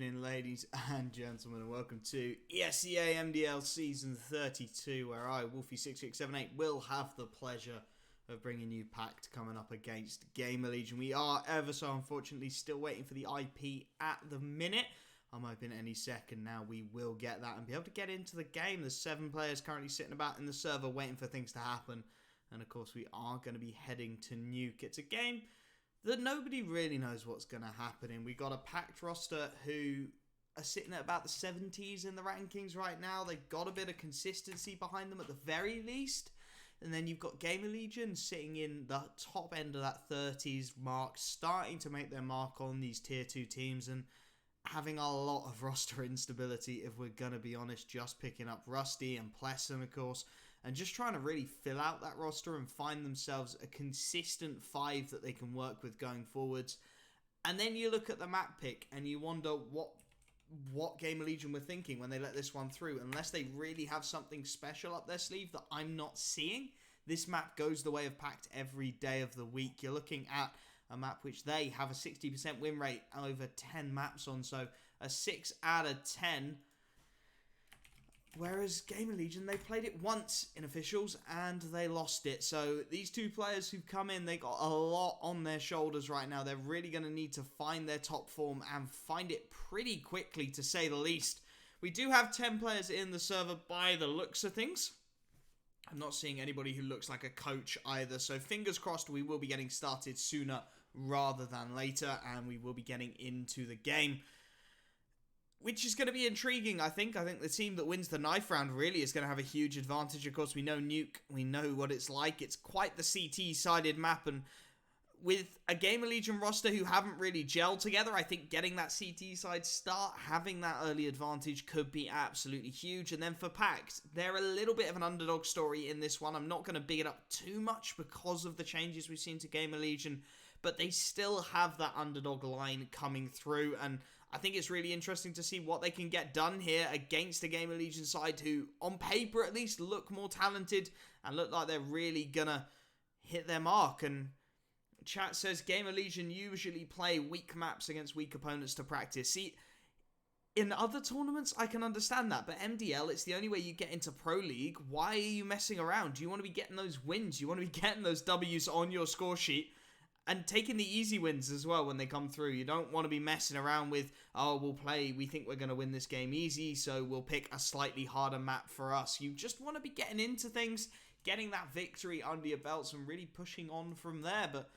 evening, ladies and gentlemen, and welcome to Esea MDL Season 32, where I, Wolfie6678, will have the pleasure of bringing you Pact coming up against Gamerlegion. We are ever so unfortunately still waiting for the IP at the minute. I'm hoping any second now we will get that and be able to get into the game. There's 7 players currently sitting about in the server waiting for things to happen. And of course we are going to be heading to Nuke. It's a game that nobody really knows what's going to happen in. We got a Pact roster who are sitting at about the 70s in the rankings right now. They've got a bit of consistency behind them at the very least. And then you've got Gamerlegion sitting in the top end of that 30s mark, starting to make their mark on these tier 2 teams and having a lot of roster instability, if we're going to be honest, just picking up Rusty and Plesson, of course, and just trying to really fill out that roster and find themselves a consistent 5 that they can work with going forwards. And then you look at the map pick and you wonder what Gamerlegion were thinking when they let this one through. Unless they really have something special up their sleeve that I'm not seeing, this map goes the way of Pact every day of the week. You're looking at a map which they have a 60% win rate over 10 maps on, so a 6 out of 10. Whereas Gamerlegion, they played it once in officials and they lost it. So these two players who've come in, they got a lot on their shoulders right now. They're really going to need to find their top form and find it pretty quickly, to say the least. We do have 10 players in the server by the looks of things. I'm not seeing anybody who looks like a coach either. So fingers crossed we will be getting started sooner rather than later, and we will be getting into the game, which is going to be intriguing, I think. I think the team that wins the knife round really is going to have a huge advantage. Of course, we know Nuke. We know what it's like. It's quite the CT-sided map, and with a Gamerlegion roster who haven't really gelled together, I think getting that CT side start, having that early advantage could be absolutely huge. And then for Pact, they're a little bit of an underdog story in this one. I'm not going to big it up too much because of the changes we've seen to Gamerlegion, but they still have that underdog line coming through, and I think it's really interesting to see what they can get done here against the Gamerlegion side who, on paper at least, look more talented and look like they're really gonna hit their mark. And chat says Gamerlegion usually play weak maps against weak opponents to practice. See, in other tournaments, I can understand that, but MDL, it's the only way you get into Pro League. Why are you messing around? Do you want to be getting those wins? You want to be getting those W's on your score sheet? And taking the easy wins as well when they come through. You don't want to be messing around with, oh, we think we're going to win this game easy, so we'll pick a slightly harder map for us. You just want to be getting into things, getting that victory under your belts and really pushing on from there. But,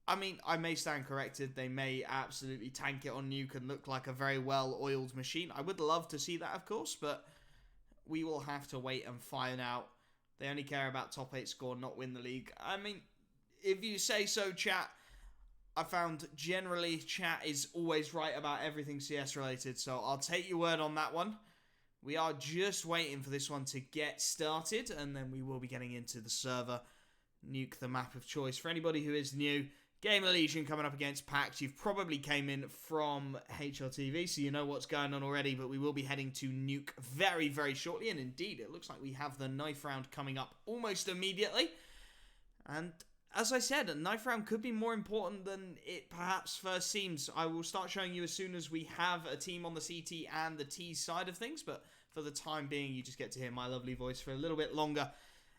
I mean, I may stand corrected. They may absolutely tank it on Nuke and look like a very well-oiled machine. I would love to see that, of course, but we will have to wait and find out. They only care about top 8 score, not win the league. I mean, if you say so, chat. I found generally chat is always right about everything CS related, so I'll take your word on that one. We are just waiting for this one to get started, and then we will be getting into the server. Nuke, the map of choice. For anybody who is new, Gamerlegion coming up against Pact. You've probably came in from HLTV, so you know what's going on already, but we will be heading to Nuke very, very shortly, and indeed, it looks like we have the knife round coming up almost immediately. And as I said, a knife round could be more important than it perhaps first seems. I will start showing you as soon as we have a team on the CT and the T side of things, but for the time being, you just get to hear my lovely voice for a little bit longer.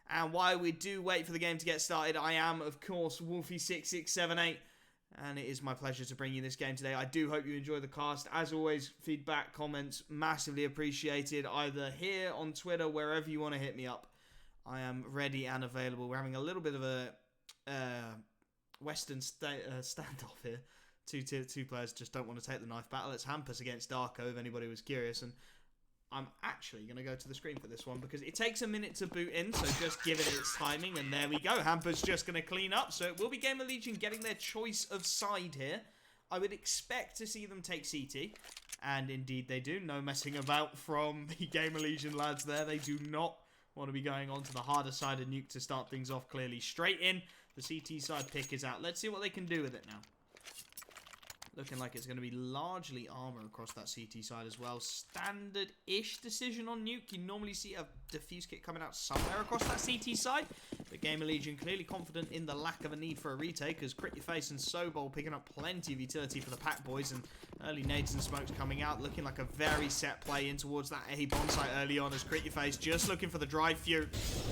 And while we do wait for the game to get started, I am, of course, Wolfie6678, and it is my pleasure to bring you this game today. I do hope you enjoy the cast. As always, feedback, comments, massively appreciated, either here, on Twitter, wherever you want to hit me up. I am ready and available. We're having a little bit of a Western standoff here. Two players just don't want to take the knife battle. It's Hampus against Darko, if anybody was curious, and I'm actually going to go to the screen for this one because it takes a minute to boot in, so just give it its timing, and there we go. Hampus just going to clean up, so it will be Gamerlegion getting their choice of side here. I would expect to see them take CT, and indeed they do. No messing about from the Gamerlegion lads there. They do not want to be going on to the harder side of Nuke to start things off clearly. Straight in. The CT side pick is out. Let's see what they can do with it now. Looking like it's going to be largely armor across that CT side as well. Standard-ish decision on Nuke. You normally see a defuse kit coming out somewhere across that CT side. But Gamerlegion clearly confident in the lack of a need for a retake, as Crit Your Face and Sobol picking up plenty of utility for the Pact boys. And early nades and smokes coming out, looking like a very set play in towards that A bomb site early on, as Crit Your Face just looking for the drive few.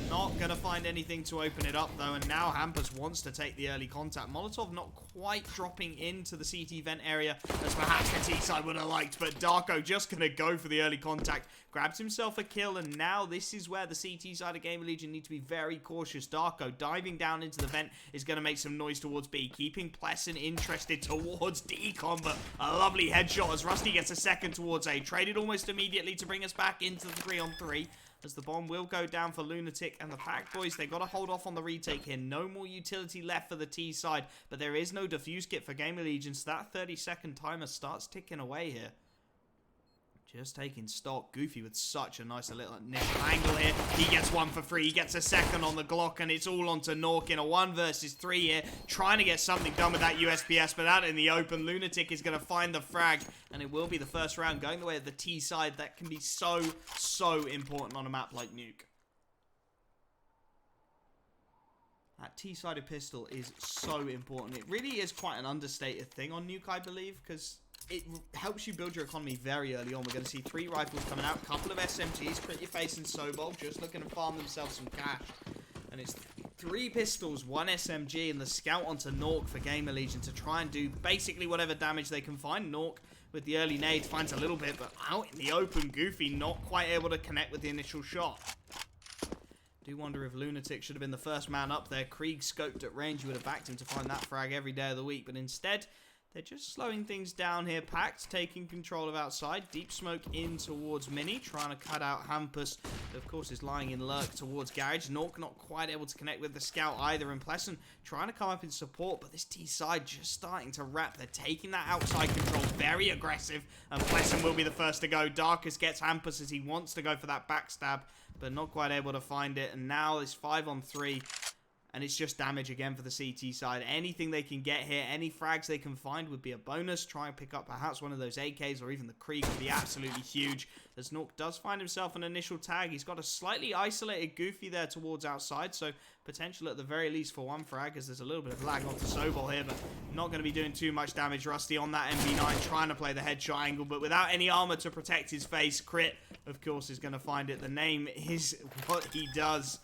Not going to find anything to open it up though. And now Hampus wants to take the early contact. Molotov not quite dropping into the CT vent area as perhaps the T side would have liked, but Darko just going to go for the early contact, grabs himself a kill, and now this is where the CT side of Gamerlegion need to be very cautious. Darko diving down into the vent is going to make some noise towards B, keeping Pleasant interested towards Decon, but a lovely headshot as Rusty gets a second towards A, traded almost immediately to bring us back into the 3-on-3. As the bomb will go down for Lunatic and the Pact boys. They got to hold off on the retake here. No more utility left for the T side, but there is no defuse kit for Gamerlegion, so that 30-second timer starts ticking away here. Just taking stock. Goofy with such a nice little initial angle here. He gets one for free. He gets a second on the Glock, and it's all onto Nuke in a 1 versus 3 here. Trying to get something done with that USPS, but out in the open. Lunatic is going to find the frag, and it will be the first round going the way of the T side. That can be so, so important on a map like Nuke. That T-sided pistol is so important. It really is quite an understated thing on Nuke, I believe, because it helps you build your economy very early on. We're going to see 3 rifles coming out, a couple of SMGs, Crit Your Face and Sobol, just looking to farm themselves some cash. And it's 3 pistols, 1 SMG, and the scout onto Nuke for Gamerlegion to try and do basically whatever damage they can find. Nuke with the early nades finds a little bit, but out in the open, Goofy not quite able to connect with the initial shot. Do wonder if Lunatic should have been the first man up there. Krieg scoped at range. You would have backed him to find that frag every day of the week, but instead they're just slowing things down here. Pact taking control of outside. Deep smoke in towards Mini, trying to cut out Hampus. Of course, is lying in lurk towards Garage. Nuke not quite able to connect with the scout either. And Pleasant trying to come up in support, but this T side just starting to wrap. They're taking that outside control, very aggressive. And Pleasant will be the first to go. Darkus gets Hampus as he wants to go for that backstab, but not quite able to find it. And now it's 5-on-3. And it's just damage again for the CT side. Anything they can get here, any frags they can find would be a bonus. Try and pick up perhaps one of those AKs or even the Krieg would be absolutely huge. As Nuke does find himself an initial tag. He's got a slightly isolated Goofy there towards outside. So potential at the very least for 1 frag, as there's a little bit of lag onto Sobol here. But not going to be doing too much damage. Rusty on that MV9 trying to play the headshot angle. But without any armor to protect his face, Crit, of course, is going to find it. The name is what he does.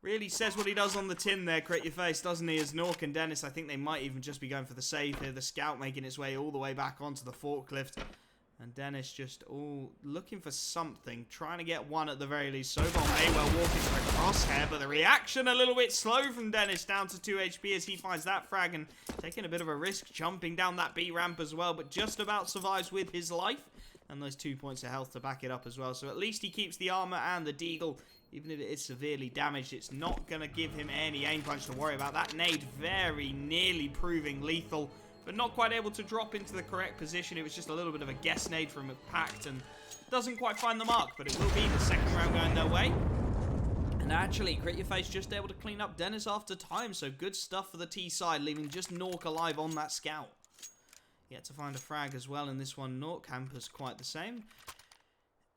Really says what he does on the tin there, Crit Your Face, doesn't he? As Nuke and Dennis, I think they might even just be going for the save here. The scout making its way all the way back onto the forklift. And Dennis just all looking for something, trying to get one at the very least. Sobol may well walk into the crosshair, but the reaction a little bit slow from Dennis, down to 2 HP as he finds that frag and taking a bit of a risk, jumping down that B ramp as well, but just about survives with his life. And those 2 points of health to back it up as well. So at least he keeps the armor and the deagle. Even if it is severely damaged, it's not going to give him any aim punch to worry about. That nade very nearly proving lethal, but not quite able to drop into the correct position. It was just a little bit of a guess nade from Pact and doesn't quite find the mark, but it will be the second round going their way. And actually, Crit Your Face just able to clean up Dennis after time, so good stuff for the T side, leaving just Nuke alive on that scout. Yet to find a frag as well in this one. Nuke, Hampus quite the same.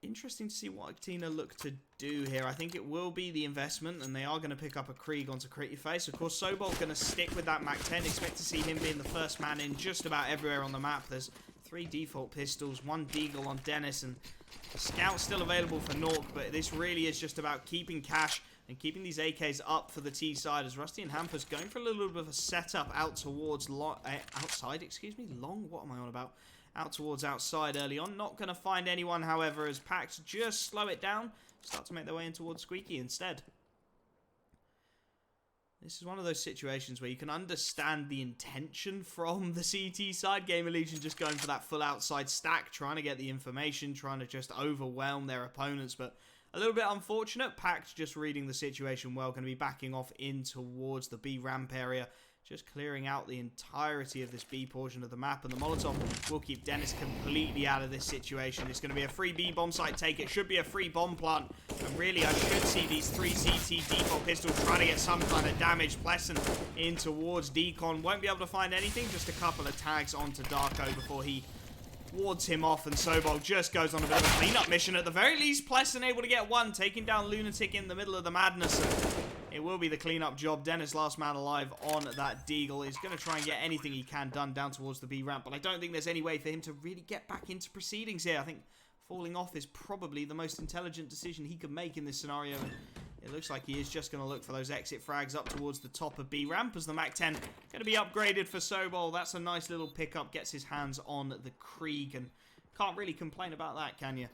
Interesting to see what Actina look to do here. I think it will be the investment, and they are going to pick up a Krieg onto Crit Your Face. Of course, Sobol going to stick with that Mac 10. Expect to see him being the first man in just about everywhere on the map. There's 3 default pistols, 1 deagle on Dennis, and the scout still available for Nuke, but this really is just about keeping cash and keeping these AKs up for the T side, as Rusty and Hampus going for a little bit of a setup out towards outside, excuse me, long, what am I on about? Out towards outside early on. Not going to find anyone, however, as Pact just slow it down. Start to make their way in towards Squeaky instead. This is one of those situations where you can understand the intention from the CT side. Gamerlegion just going for that full outside stack, trying to get the information, trying to just overwhelm their opponents, but a little bit unfortunate. Pact just reading the situation well, going to be backing off in towards the B ramp area. just clearing out the entirety of this B portion of the map, and the Molotov will keep Dennis completely out of this situation. It's going to be a free B bomb site take. It should be a free bomb plant, and really I should see these 3 CT default pistols trying to get some kind of damage. Pleasant in towards Decon, won't be able to find anything, just a couple of tags onto Darko before he wards him off, and Sobol just goes on a bit of a cleanup mission. At the very least, Pleasant able to get one, taking down Lunatic in the middle of the madness. It will be the cleanup job. Dennis, last man alive on that Deagle, is going to try and get anything he can done down towards the B ramp, but I don't think there's any way for him to really get back into proceedings here. I think falling off is probably the most intelligent decision he could make in this scenario. It looks like he is just going to look for those exit frags up towards the top of B ramp, as the MAC-10 going to be upgraded for Sobol. That's a nice little pickup, gets his hands on the Krieg, and can't really complain about that, can you?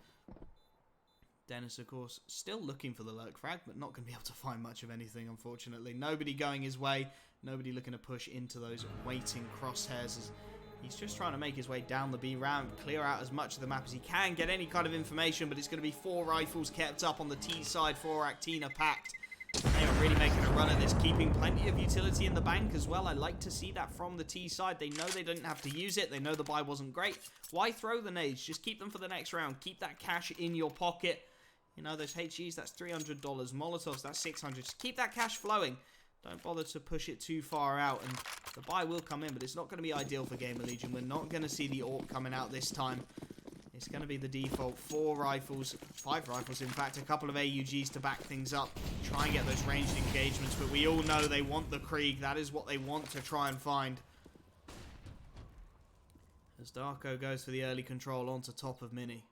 Dennis, of course, still looking for the lurk frag, but not going to be able to find much of anything, unfortunately. Nobody going his way, nobody looking to push into those waiting crosshairs. As he's just trying to make his way down the B ramp, clear out as much of the map as he can, get any kind of information, but it's going to be 4 rifles kept up on the T side for Actina Pact. They are really making a run at this, keeping plenty of utility in the bank as well. I like to see that from the T side. They know they didn't have to use it. They know the buy wasn't great. Why throw the nades? Just keep them for the next round. Keep that cash in your pocket. You know, those HGs, that's $300. Molotovs, that's $600. Just keep that cash flowing. Don't bother to push it too far out, and the buy will come in, but it's not going to be ideal for Gamerlegion. We're not going to see the AWP coming out this time. It's going to be the default 4 rifles, 5 rifles in fact, a couple of AUGs to back things up, try and get those ranged engagements, but we all know they want the Krieg. That is what they want to try and find. As Darko goes for the early control onto top of Mini.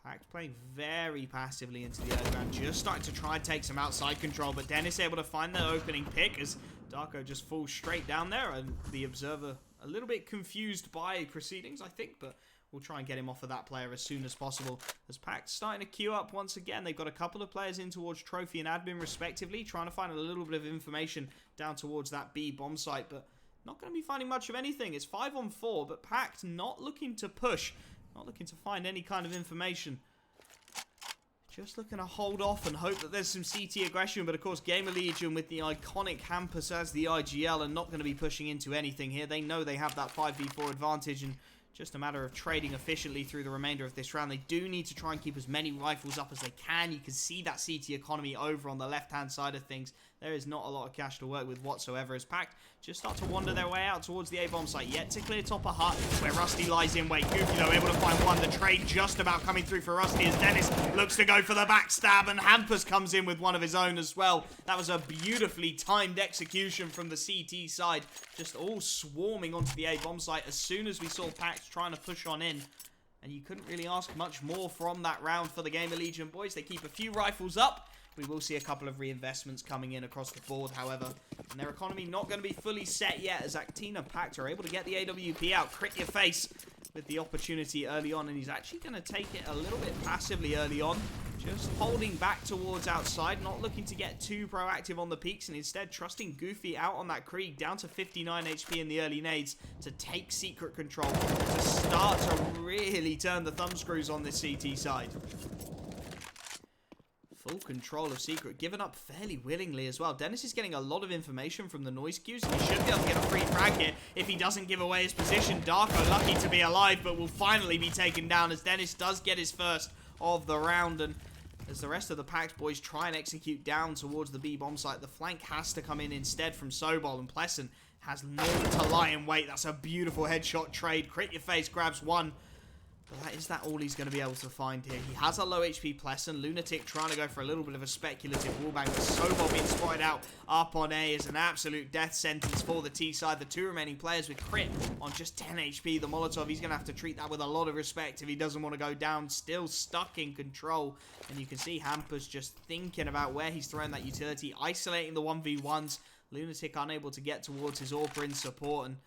Pact playing very passively into the early round, just starting to try and take some outside control, but Dennis able to find the opening pick as Darko just falls straight down there, and the Observer a little bit confused by proceedings, I think, but we'll try and get him off of that player as soon as possible. As Pact starting to queue up once again, they've got a couple of players in towards Trophy and Admin respectively, trying to find a little bit of information down towards that B bomb site, but not going to be finding much of anything. It's 5 on 4, but Pact not looking to push. Not looking to find any kind of information. Just looking to hold off and hope that there's some CT aggression. But of course, Gamerlegion with the iconic Hampus as the IGL are not going to be pushing into anything here. They know they have that 5v4 advantage, and just a matter of trading efficiently through the remainder of this round. They do need to try and keep as many rifles up as they can. You can see that CT economy over on the left-hand side of things. There is not a lot of cash to work with whatsoever, as Pact just start to wander their way out towards the A-bomb site. Yet to clear top of hut, where Rusty lies in wait. Goofy, though, able to find one. The trade just about coming through for Rusty as Dennis looks to go for the backstab, and Hampus comes in with one of his own as well. That was a beautifully timed execution from the CT side, just all swarming onto the A-bomb site as soon as we saw Pact trying to push on in. And you couldn't really ask much more from that round for the Gamerlegion boys. They keep a few rifles up. We will see a couple of reinvestments coming in across the board, however. And their economy not going to be fully set yet, as Actina Pact are able to get the AWP out. Crit your face with the opportunity early on. And he's actually going to take it a little bit passively early on. Just holding back towards outside. Not looking to get too proactive on the peaks. And instead trusting Goofy out on that Krieg. Down to 59 HP in the early nades. To take secret control. To start to really turn the thumbscrews on this CT side. Full control of Secret, given up fairly willingly as well. Dennis is getting a lot of information from the noise cues, and he should be able to get a free frag here if he doesn't give away his position. Darko lucky to be alive, but will finally be taken down as Dennis does get his first of the round. And as the rest of the Pact boys try and execute down towards the B bomb site, the flank has to come in instead from Sobol, and Pleasant has nowhere to lie in wait. That's a beautiful headshot trade. Crit your face, grabs one. But is that all he's going to be able to find here? He has a low HP Pleasant. Lunatic trying to go for a little bit of a speculative wallbang. But Sobol being spotted out up on A is an absolute death sentence for the T side. The 2 remaining players with crit on just 10 HP. The Molotov, he's going to have to treat that with a lot of respect if he doesn't want to go down. Still stuck in control. And you can see Hampus just thinking about where he's throwing that utility. Isolating the 1v1s. Lunatic unable to get towards his AWP in support. And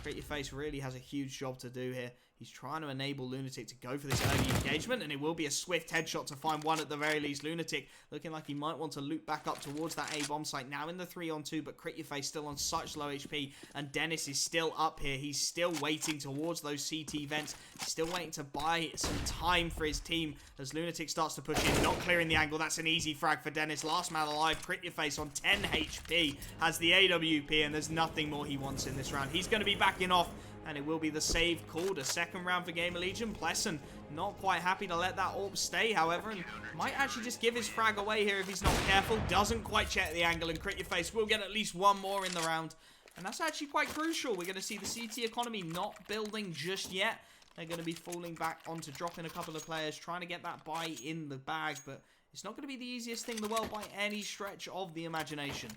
Crit Your Face really has a huge job to do here. He's trying to enable Lunatic to go for this early engagement, and it will be a swift headshot to find one at the very least. Lunatic looking like he might want to loop back up towards that A-bomb site. Now in the 3-on-2, but Crit Your Face still on such low HP, and Dennis is still up here. He's still waiting towards those CT vents. He's still waiting to buy some time for his team as Lunatic starts to push in, not clearing the angle. That's an easy frag for Dennis. Last man alive, Crit Your Face on 10 HP, has the AWP, and there's nothing more he wants in this round. He's going to be backing off, and it will be the save called. A second round for Gamerlegion. Pleasant not quite happy to let that AWP stay, however, and might actually just give his frag away here if he's not careful. Doesn't quite check the angle, and Crit Your Face will get at least one more in the round. And that's actually quite crucial. We're going to see the CT economy not building just yet. They're going to be falling back onto dropping a couple of players, trying to get that buy in the bag, but it's not going to be the easiest thing in the world by any stretch of the imagination.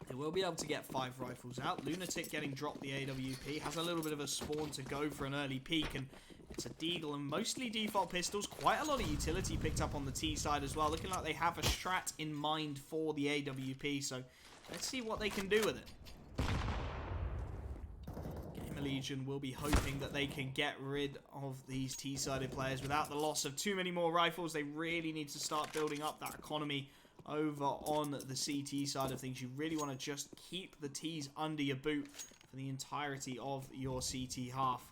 They will be able to get 5 rifles out. Lunatic getting dropped the AWP. Has a little bit of a spawn to go for an early peek. And it's a deagle and mostly default pistols. Quite a lot of utility picked up on the T side as well. Looking like they have a strat in mind for the AWP. So let's see what they can do with it. Gamerlegion will be hoping that they can get rid of these T-sided players without the loss of too many more rifles. They really need to start building up that economy over on the CT side of things. You really want to just keep the T's under your boot for the entirety of your CT half.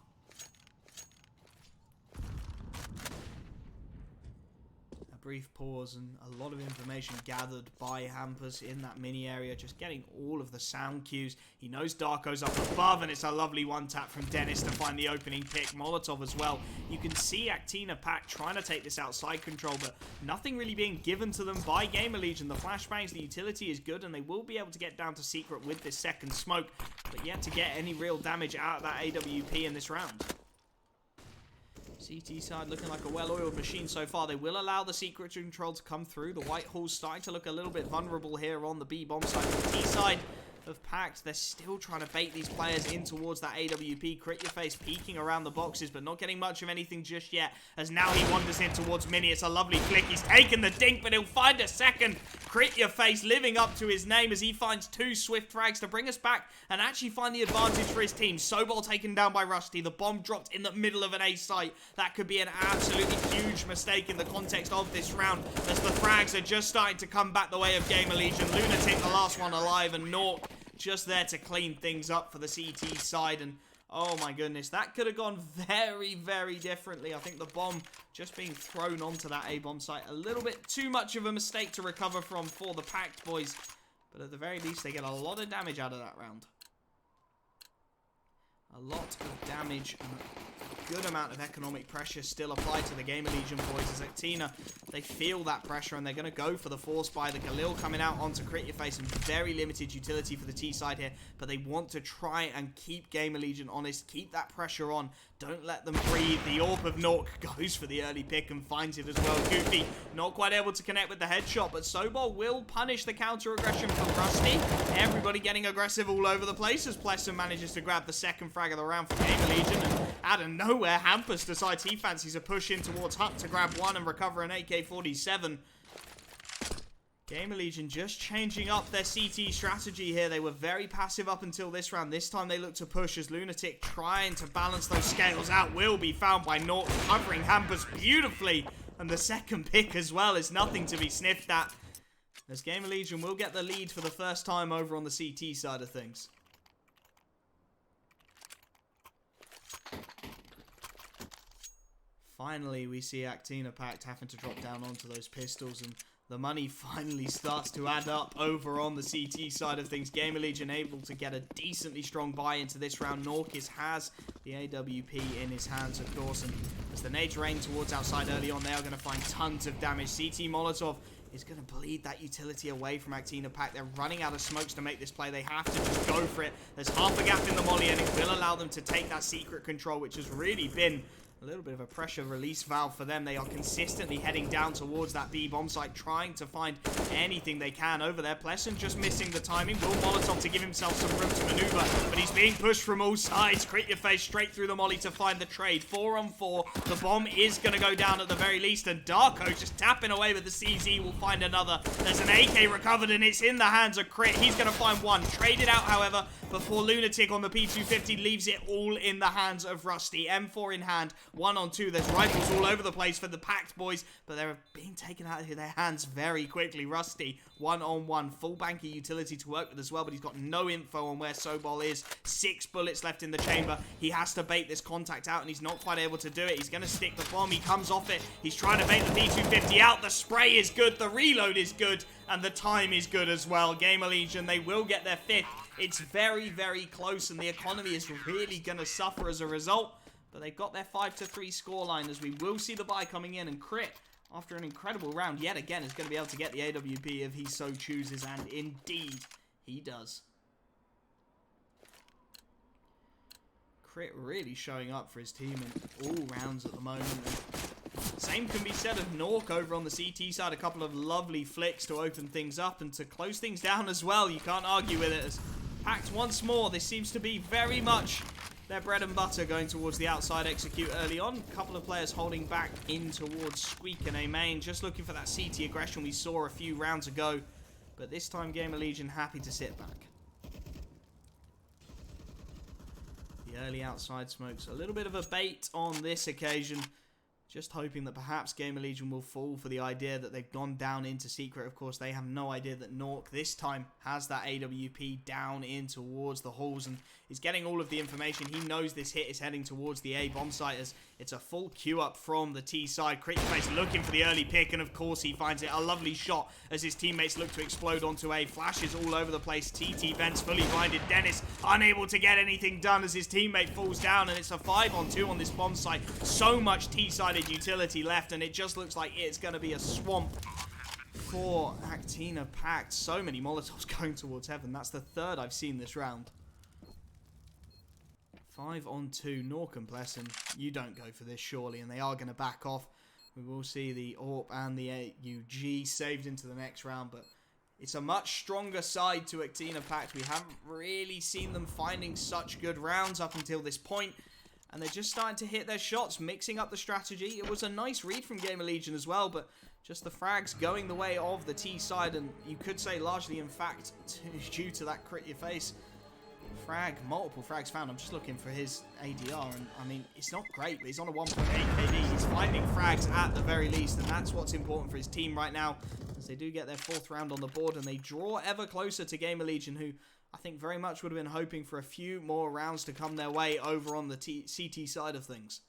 A brief pause and a lot of information gathered by Hampers in that mini area, just getting all of the sound cues. He knows Darko's up above, and it's a lovely one tap from Dennis to find the opening pick. Molotov as well. You can see Pact trying to take this outside control, but nothing really being given to them by Gamerlegion. The flashbangs, the utility is good, and they will be able to get down to secret with this second smoke, but yet to get any real damage out of that AWP in this round. CT side looking like a well-oiled machine so far. They will allow the secret control to come through. The White Hall's starting to look a little bit vulnerable here on the B-bomb side. The T side of Pact, they're still trying to bait these players in towards that AWP. Crit Your Face peeking around the boxes, but not getting much of anything just yet, as now he wanders in towards Mini. It's a lovely flick. He's taken the dink, but he'll find a second. Crit Your Face living up to his name as he finds 2 swift frags to bring us back and actually find the advantage for his team. Sobol taken down by Rusty. The bomb dropped in the middle of an A site. That could be an absolutely huge mistake in the context of this round, as the frags are just starting to come back the way of Gamerlegion. Lunatic, the last one alive, and Nuke just there to clean things up for the CT side. And oh my goodness, that could have gone very, very differently. I think the bomb just being thrown onto that A-bomb site, a little bit too much of a mistake to recover from for the Pact boys. But at the very least, they get a lot of damage out of that round. A lot of damage and a good amount of economic pressure still applied to the Gamerlegion boys as Actina, they feel that pressure and they're going to go for the force buy. The Galil coming out onto Crit Your Face and very limited utility for the T side here, but they want to try and keep Gamerlegion honest, keep that pressure on. Don't let them breathe. The AWP of Nuke goes for the early pick and finds it as well. Goofy not quite able to connect with the headshot, but Sobol will punish the counter-aggression from Rusty. Everybody getting aggressive all over the place as Pleasant manages to grab the second frag of the round for Gamerlegion. And out of nowhere, Hampus decides he fancies a push in towards Hut to grab one and recover an AK-47. Gamerlegion just changing up their CT strategy here. They were very passive up until this round. This time they look to push as Lunatic trying to balance those scales out will be found by Nuke, covering Hampus beautifully. And the second pick as well is nothing to be sniffed at, as Gamerlegion will get the lead for the first time over on the CT side of things. Finally, we see Pact having to drop down onto those pistols, and the money finally starts to add up over on the CT side of things. Gamerlegion able to get a decently strong buy into this round. Norkis has the AWP in his hands, of course, and as the nades rain towards outside early on, they are going to find tons of damage. CT Molotov is going to bleed that utility away from Pact. They're running out of smokes to make this play. They have to just go for it. There's half a gap in the molly, and it will allow them to take that secret control, which has really been a little bit of a pressure release valve for them. They are consistently heading down towards that B-bomb site, trying to find anything they can over there. Pleasant just missing the timing. Will Molotov to give himself some room to maneuver, but he's being pushed from all sides. Crit your face straight through the molly to find the trade. 4 on 4. The bomb is going to go down at the very least, and Darko just tapping away with the CZ will find another. There's an AK recovered, and it's in the hands of Crit. He's going to find one. Traded out, however, before Lunatic on the P250 leaves it all in the hands of Rusty. M4 in hand, 1 on 2. There's rifles all over the place for the Pact boys, but they're being taken out of their hands very quickly. Rusty, 1 on 1. Full banker utility to work with as well, but he's got no info on where Sobol is. 6 bullets left in the chamber. He has to bait this contact out, and he's not quite able to do it. He's going to stick the bomb. He comes off it. He's trying to bait the P250 out. The spray is good. The reload is good. And the time is good as well. Gamerlegion, they will get their 5th. It's very, very close, and the economy is really going to suffer as a result. But they've got their 5-3 scoreline, as we will see the buy coming in, and Crit, after an incredible round yet again, is going to be able to get the AWP if he so chooses, and indeed, he does. Crit really showing up for his team in all rounds at the moment. Same can be said of Nuke over on the CT side. A couple of lovely flicks to open things up and to close things down as well. You can't argue with it. As Pact once more, this seems to be very much their bread and butter, going towards the outside execute early on. A couple of players holding back in towards Squeak and A main, just looking for that CT aggression we saw a few rounds ago. But this time Gamerlegion happy to sit back. The early outside smokes, a little bit of a bait on this occasion. Just hoping that perhaps Gamerlegion will fall for the idea that they've gone down into secret. Of course, they have no idea that Nuke this time has that AWP down in towards the halls and is getting all of the information. He knows this hit is heading towards the A bomb site as it's a full queue up from the T side. Critface looking for the early pick, and of course he finds it. A lovely shot as his teammates look to explode onto A. Flashes all over the place. TT vents fully blinded. Dennis unable to get anything done as his teammate falls down, and it's a 5 on 2 on this bomb site. So much T-sided utility left, and it just looks like it's going to be a swamp for Actina Pact. So many Molotovs going towards heaven. That's the 3rd I've seen this round. 5 on 2. Nuke and Pleasant, you don't go for this surely, and they are going to back off. We will see the AWP and the AUG saved into the next round, but it's a much stronger side to Actina Pact. We haven't really seen them finding such good rounds up until this point, and they're just starting to hit their shots, mixing up the strategy. It was a nice read from Gamerlegion as well, but just the frags going the way of the T side, and you could say largely, in fact, due to that crit your face frag, multiple frags found. I'm just looking for his ADR, and I mean, it's not great, but he's on a 1.8 KD. He's finding frags at the very least, and that's what's important for his team right now, as they do get their 4th round on the board, and they draw ever closer to Gamerlegion, who I think very much would have been hoping for a few more rounds to come their way over on the CT side of things.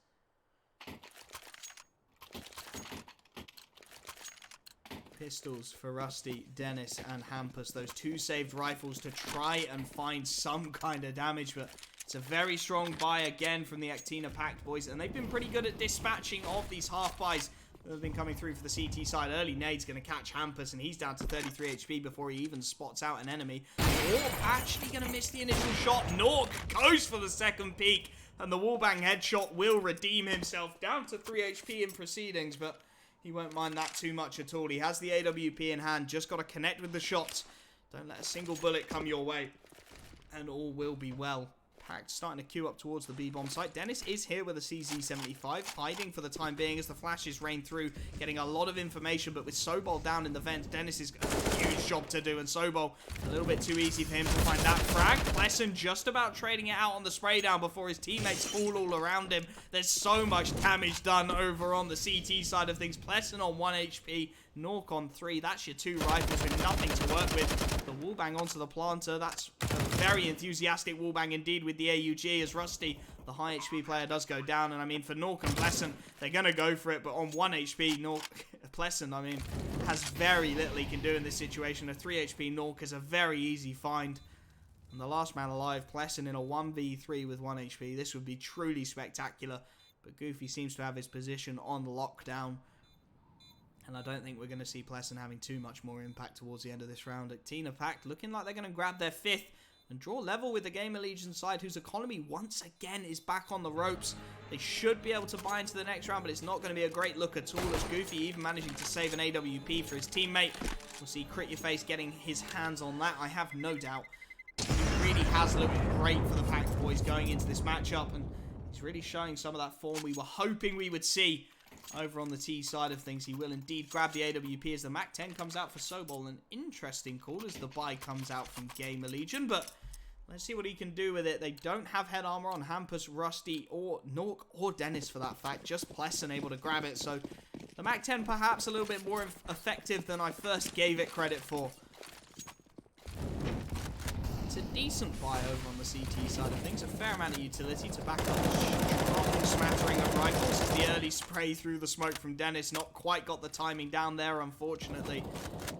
Pistols for Rusty, Dennis, and Hampus. Those 2 saved rifles to try and find some kind of damage, but it's a very strong buy again from the Actina Pact boys, and they've been pretty good at dispatching of these half buys that have been coming through for the CT side. Early nade's going to catch Hampus, and he's down to 33 HP before he even spots out an enemy. Or actually going to miss the initial shot. Nuke goes for the 2nd peek, and the wallbang headshot will redeem himself. Down to 3 HP in proceedings, but he won't mind that too much at all. He has the AWP in hand, just got to connect with the shots. Don't let a single bullet come your way, and all will be well. Pact starting to queue up towards the B-bomb site. Dennis is here with a CZ75, hiding for the time being as the flashes rain through, getting a lot of information, but with Sobol down in the vent, Dennis has got a huge job to do, and Sobol, a little bit too easy for him to find that frag. Pleasant just about trading it out on the spray down before his teammates fall all around him. There's so much damage done over on the CT side of things. Pleasant on 1 HP, Nuke on 3. That's your 2 rifles with nothing to work with. The wallbang onto the planter. That's a very enthusiastic wallbang indeed with the AUG, as Rusty, the high HP player, does go down. And I mean, for Nuke and Pleasant, they're going to go for it, but on 1 HP, Nuke, Pleasant, I mean, has very little he can do in this situation. A 3 HP Nuke is a very easy find. And the last man alive, Pleasant, in a 1v3 with 1 HP. This would be truly spectacular, but Goofy seems to have his position on lockdown. And I don't think we're going to see Pleasant having too much more impact towards the end of this round. Actina Pact looking like they're going to grab their 5th and draw level with the Gamerlegion side, whose economy once again is back on the ropes. They should be able to buy into the next round, but it's not going to be a great look at all, as Goofy even managing to save an AWP for his teammate. We'll see Crit Your Face getting his hands on that, I have no doubt. really has looked great for the Pact boys going into this matchup, and he's really showing some of that form we were hoping we would see over on the T side of things. He will indeed grab the AWP as the Mac 10 comes out for Sobol. An interesting call as the buy comes out from Gamerlegion, but let's see what he can do with it. They don't have head armor on Hampus, Rusty, or Nuke, or Dennis for that fact. Just Pleasant able to grab it, so the Mac 10 perhaps a little bit more effective than I first gave it credit for. It's a decent buy over on the CT side of things. A fair amount of utility to back up a strong smattering of rifles. As the early spray through the smoke from Dennis. Not quite got the timing down there, unfortunately.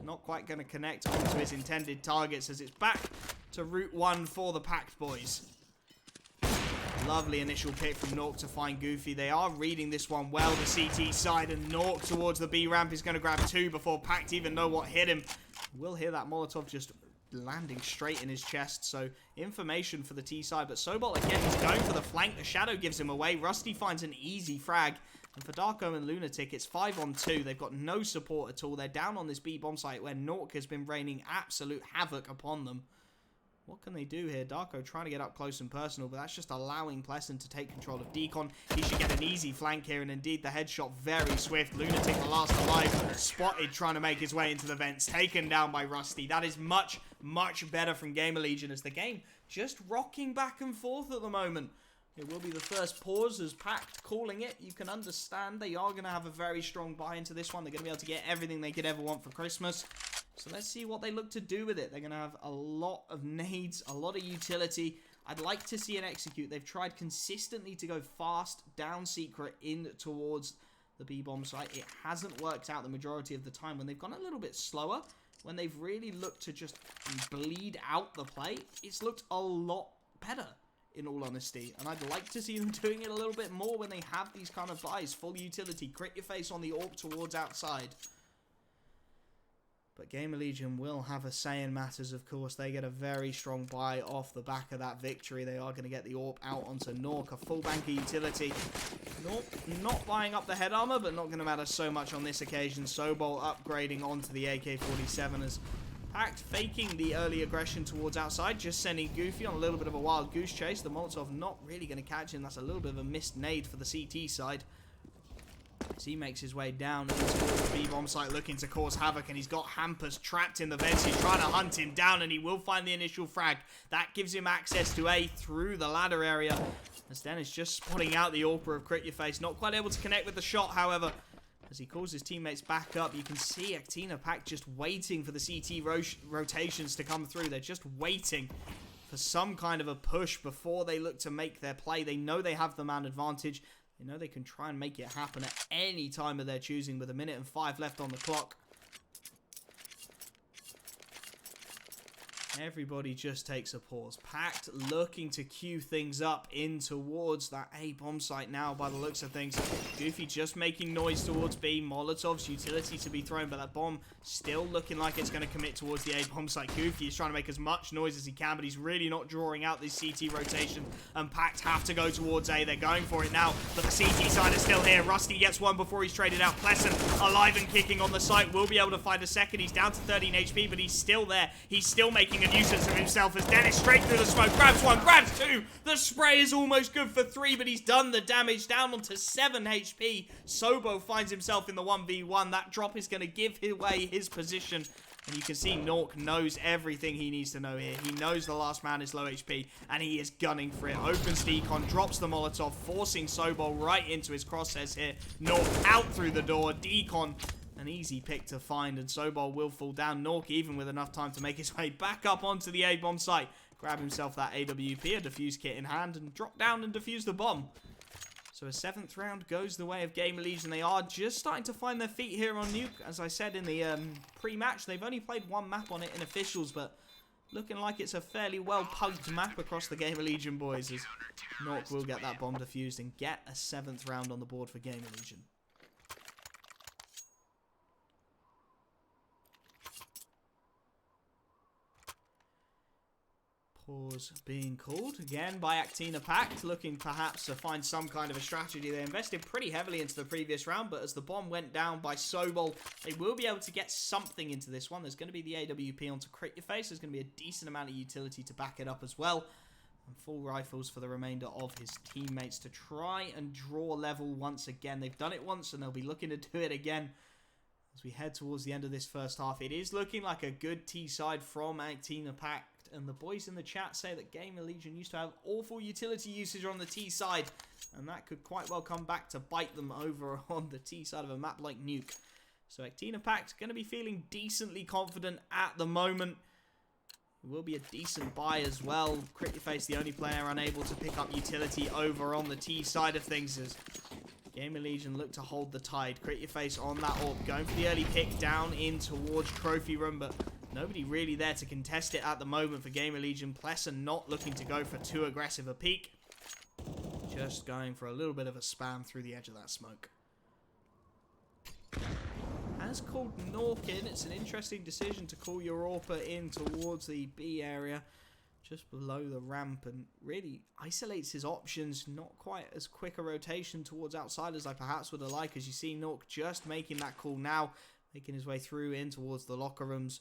Not quite going to connect onto his intended targets as it's back to Route 1 for the Pact boys. Lovely initial pick from Nuke to find Goofy. They are reading this one well, the CT side, and Nuke towards the B ramp is going to grab 2 before Pact even know what hit him. We'll hear that Molotov just landing straight in his chest, so information for the T side, but Sobol again, he's going for the flank. The shadow gives him away. Rusty finds an easy frag, and for Darko and Lunatic, it's 5 on 2. They've got no support at all. They're down on this B bomb site where Nuke has been raining absolute havoc upon them. What can they do here? Darko trying to get up close and personal, but that's just allowing Pleasant to take control of Deacon. He should get an easy flank here, and indeed the headshot very swift. Lunatic, the last alive, spotted trying to make his way into the vents, taken down by Rusty. That is much, much better from Gamerlegion as the game just rocking back and forth at the moment. It will be the first pause as Pact calling it. You can understand they are going to have a very strong buy into this one. They're going to be able to get everything they could ever want for Christmas. So let's see what they look to do with it. They're going to have a lot of nades, a lot of utility. I'd like to see an execute. They've tried consistently to go fast, down secret, in towards the B-bomb site. It hasn't worked out the majority of the time. When they've gone a little bit slower, when they've really looked to just bleed out the play, it's looked a lot better, in all honesty. And I'd like to see them doing it a little bit more when they have these kind of buys. Full utility, crit your face on the AWP towards outside. But Gamerlegion will have a say in matters, of course. They get a very strong buy off the back of that victory. They are going to get the AWP out onto Nuke, a full bank of utility. Nuke not buying up the head armor, but not going to matter so much on this occasion. Sobol upgrading onto the AK-47 as Pact faking the early aggression towards outside, just sending Goofy on a little bit of a wild goose chase. The Molotov not really going to catch him. That's a little bit of a missed nade for the CT side. As he makes his way down towards the B-bomb site looking to cause havoc, and he's got Hampus trapped in the vents. He's trying to hunt him down, and he will find the initial frag. That gives him access to A through the ladder area. As Dennis just spotting out the AWP of Crit Your Face. Not quite able to connect with the shot, however. As he calls his teammates back up, you can see Actina Pact just waiting for the CT rotations to come through. They're just waiting for some kind of a push before they look to make their play. They know they have the man advantage. They know they can try and make it happen at any time of their choosing with 1 minute and 5 left on the clock. Everybody just takes a pause. Pact looking to queue things up in towards that A bomb site now by the looks of things. Goofy just making noise towards B. Molotov's utility to be thrown, but that bomb still looking like it's going to commit towards the A bomb site. Goofy is trying to make as much noise as he can, but he's really not drawing out this CT rotation, and Pact have to go towards A. They're going for it now, but the CT side is still here. Rusty gets one before he's traded out. Pleasant alive and kicking on the site. Will be able to find a second. He's down to 13 HP, but he's still there. He's still making a nuisance of himself as Dennis straight through the smoke, grabs 1, grabs 2. The spray is almost good for 3, but he's done the damage, down onto 7 HP. Sobo finds himself in the 1v1. That drop is going to give away his position. And you can see Nuke knows everything he needs to know here. He knows the last man is low HP, and he is gunning for it. Opens Decon, drops the Molotov, forcing Sobol right into his crosshairs here. Nuke out through the door. Decon, an easy pick to find, and Sobol will fall down. Nuke, even with enough time to make his way back up onto the A-bomb site, grab himself that AWP, a defuse kit in hand, and drop down and defuse the bomb. So a 7th round goes the way of Gamerlegion. They are just starting to find their feet here on Nuke. As I said in the pre-match, they've only played 1 map on it in officials, but looking like it's a fairly well-pugged map across the Gamerlegion boys, as Nuke will get that bomb defused and get a 7th round on the board for Gamerlegion. Pause being called again by Actina Pact, looking perhaps to find some kind of a strategy. They invested pretty heavily into the previous round, but as the bomb went down by Sobol, they will be able to get something into this one. There's going to be the AWP onto Crit Your Face. There's going to be a decent amount of utility to back it up as well. And full rifles for the remainder of his teammates to try and draw level once again. They've done it once and they'll be looking to do it again as we head towards the end of this first half. It is looking like a good T side from Actina Pact. And the boys in the chat say that Gamerlegion used to have awful utility usage on the T side. And that could quite well come back to bite them over on the T side of a map like Nuke. So Actina Pact going to be feeling decently confident at the moment. It will be a decent buy as well. Crit Your Face, the only player unable to pick up utility over on the T side of things, as Gamerlegion look to hold the tide. Crit Your Face on that orb, going for the early pick down in towards Trophy Room, but nobody really there to contest it at the moment for Gamerlegion. Pleasant not looking to go for too aggressive a peek. Just going for a little bit of a spam through the edge of that smoke. Has called Nuke in. It's an interesting decision to call your AWPer in towards the B area, just below the ramp, and really isolates his options. Not quite as quick a rotation towards outside as I perhaps would have liked, as you see Nuke just making that call now, making his way through in towards the locker rooms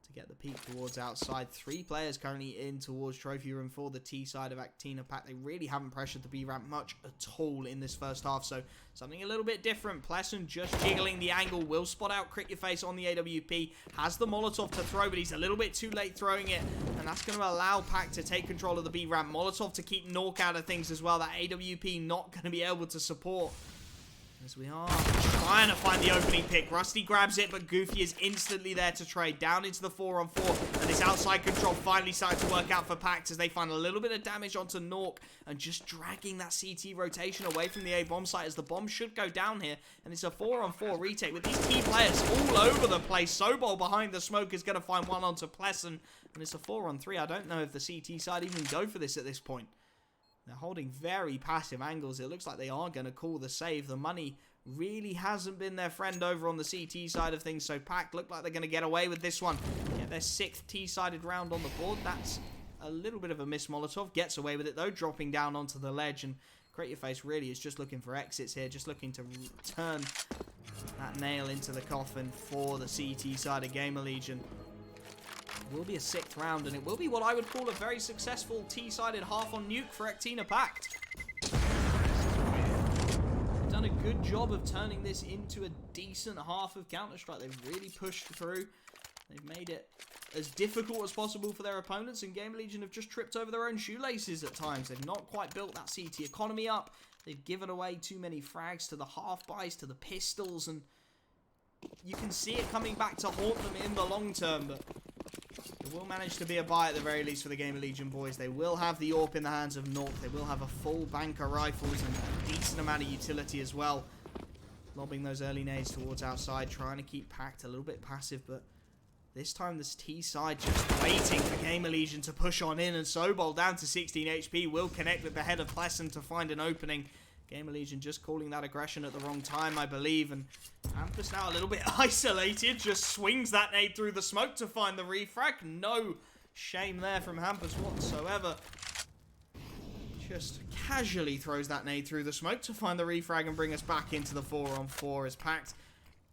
to get the peek towards outside. 3 players currently in towards Trophy Room for the T side of Actina Pact. They really haven't pressured the B ramp much at all in this first half, so something a little bit different. Pleasant just jiggling the angle, will spot out Crit Your Face on the AWP, has the Molotov to throw, but he's a little bit too late throwing it, and that's going to allow Pact to take control of the B ramp. Molotov to keep Nuke out of things as well. That AWP not going to be able to support, as we are trying to find the opening pick. Rusty grabs it, but Goofy is instantly there to trade. Down into the 4-on-4, and this outside control finally starting to work out for Pact as they find a little bit of damage onto Nuke, and just dragging that CT rotation away from the A bomb site, as the bomb should go down here, and it's a 4-on-4 retake with these key players all over the place. Sobol behind the smoke is going to find one onto Pleasant, and it's a 4-on-3. I don't know if the CT side even go for this at this point. They're holding very passive angles. It looks like they are going to call the save. The money really hasn't been their friend over on the CT side of things, so Pact look like they're going to get away with this one. Get their 6th T-sided round on the board. That's a little bit of a miss. Molotov gets away with it, though, dropping down onto the ledge, and Crit Your Face really is just looking for exits here, just looking to turn that nail into the coffin for the CT side of Gamerlegion. It will be a 6th round, and it will be what I would call a very successful T-sided half on Nuke for Actina Pact. They've done a good job of turning this into a decent half of Counter-Strike. They've really pushed through. They've made it as difficult as possible for their opponents, and Gamerlegion have just tripped over their own shoelaces at times. They've not quite built that CT economy up. They've given away too many frags to the half-buys, to the pistols, and you can see it coming back to haunt them in the long term, but it will manage to be a buy at the very least for the Gamerlegion boys. They will have the AWP in the hands of Nuke. They will have a full bank of rifles and a decent amount of utility as well. Lobbing those early nades towards outside, trying to keep Pact a little bit passive, but this time this T side just waiting for Gamerlegion to push on in, and Sobol down to 16 HP will connect with the head of Pleasant to find an opening. Gamerlegion just calling that aggression at the wrong time, I believe, and Hampus now a little bit isolated, just swings that nade through the smoke to find the refrag. No shame there from Hampus whatsoever. Just casually throws that nade through the smoke to find the refrag and bring us back into the 4-on-4 as Pact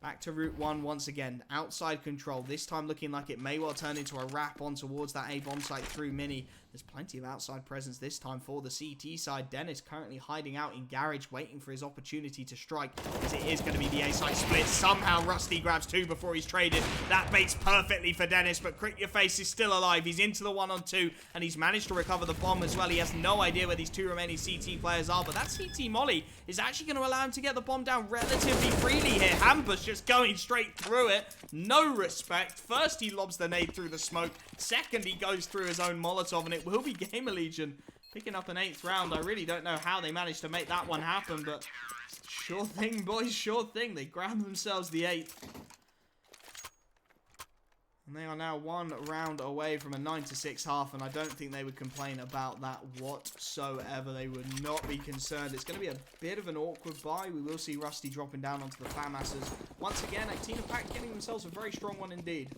back to Route 1 once again. Outside control, this time looking like it may well turn into a wrap on towards that A bomb site through Mini. There's plenty of outside presence this time for the CT side. Dennis currently hiding out in Garage, waiting for his opportunity to strike, as it is going to be the A side split. Somehow Rusty grabs 2 before he's traded. That baits perfectly for Dennis, but Crit Your Face is still alive. He's into the 1-on-2, and he's managed to recover the bomb as well. He has no idea where these 2 remaining CT players are, but that CT molly is actually going to allow him to get the bomb down relatively freely here. Hampus just going straight through it. No respect. First he lobs the nade through the smoke. Second he goes through his own Molotov, and it will be Gamerlegion picking up an 8th round. I really don't know how they managed to make that one happen, but sure thing, boys, sure thing. They grab themselves the 8th. And they are now 1 round away from a 9-6 half, and I don't think they would complain about that whatsoever. They would not be concerned. It's going to be a bit of an awkward buy. We will see Rusty dropping down onto the FAMASs. Once again, Actina Pact getting themselves a very strong one indeed.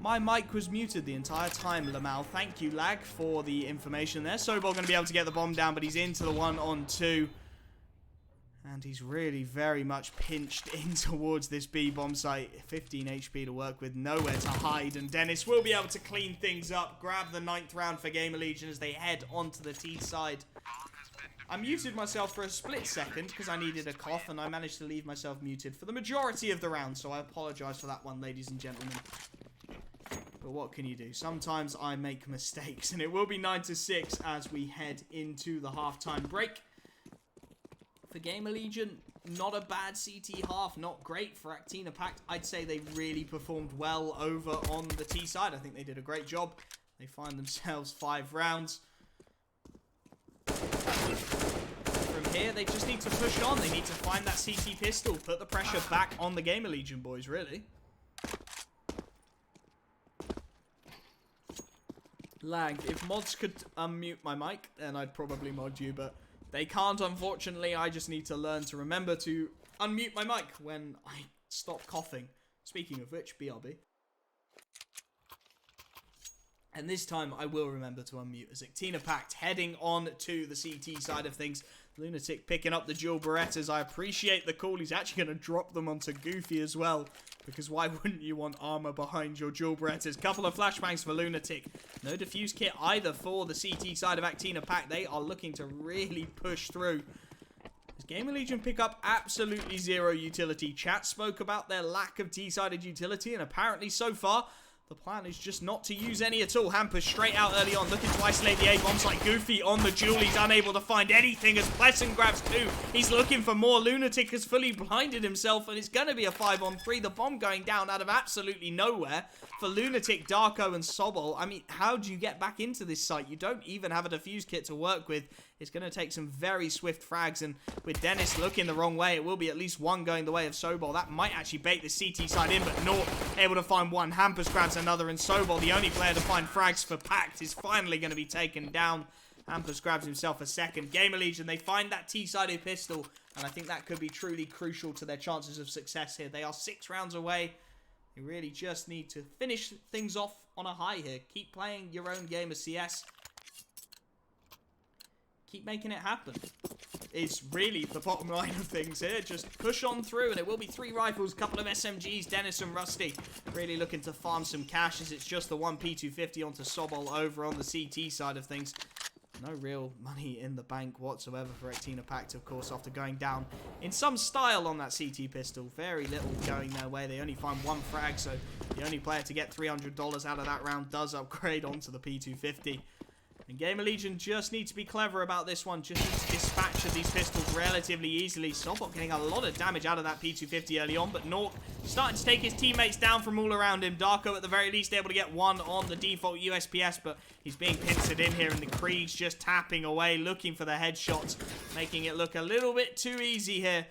My mic was muted the entire time, Lamal. Thank you, Lag, for the information there. Sobol going to be able to get the bomb down, but he's into the 1-on-2. And he's really very much pinched in towards this B bomb site. 15 HP to work with, nowhere to hide. And Dennis will be able to clean things up, grab the 9th round for Gamerlegion as they head onto the T side. I muted myself for a split second because I needed a cough, and I managed to leave myself muted for the majority of the round. So I apologize for that one, ladies and gentlemen. But what can you do? Sometimes I make mistakes, and it will be 9-6 as we head into the halftime break. For Gamerlegion, not a bad CT half, not great for Actina Pact. I'd say they really performed well over on the T side. I think they did a great job. They find themselves 5 rounds. From here, they just need to push on. They need to find that CT pistol, put the pressure back on the Gamerlegion boys, really. Lag. If mods could unmute my mic, then I'd probably mod you, but they can't, unfortunately. I just need to learn to remember to unmute my mic when I stop coughing. Speaking of which, BRB. And this time, I will remember to unmute as Actina Pact heading on to the CT side of things. Lunatic picking up the dual Berettas. I appreciate the call. He's actually going to drop them onto Goofy as well. Because why wouldn't you want armor behind your dual Berettas? Couple of flashbangs for Lunatic. No defuse kit either for the CT side of Actina Pact. They are looking to really push through. Does Gamerlegion pick up absolutely zero utility? Chat spoke about their lack of T-sided utility, and apparently so far, the plan is just not to use any at all. Hampers straight out early on, looking to isolate the A-bombs like Goofy on the duel. He's unable to find anything as Pleasant grabs 2. He's looking for more. Lunatic has fully blinded himself, and it's going to be a 5-on-3. The bomb going down out of absolutely nowhere for Lunatic, Darko, and Sobol. I mean, how do you get back into this site? You don't even have a defuse kit to work with. It's going to take some very swift frags, and with Dennis looking the wrong way, it will be at least one going the way of Sobol. That might actually bait the CT side in, but Nort able to find one. Hampers grabs another, and Sobol, the only player to find frags for Pact, is finally going to be taken down. Hampers grabs himself a second. Gamerlegion, they find that T-sided pistol, and I think that could be truly crucial to their chances of success here. They are 6 rounds away. You really just need to finish things off on a high here. Keep playing your own game of CS. Keep making it happen. Is really the bottom line of things here. Just push on through, and it will be 3 rifles, couple of SMGs, Dennis and Rusty. Really looking to farm some cash as it's just the 1 P250 onto Sobol over on the CT side of things. No real money in the bank whatsoever for Actina Pact, of course, after going down in some style on that CT pistol. Very little going their way. They only find 1 frag, so the only player to get $300 out of that round does upgrade onto the P250. And Gamerlegion just need to be clever about this one. Just need to dispatch of these pistols relatively easily. Sobot getting a lot of damage out of that P250 early on, but Nort starting to take his teammates down from all around him. Darko at the very least able to get 1 on the default USPS, but he's being pincered in here, and the Krieg's just tapping away, looking for the headshots, making it look a little bit too easy here.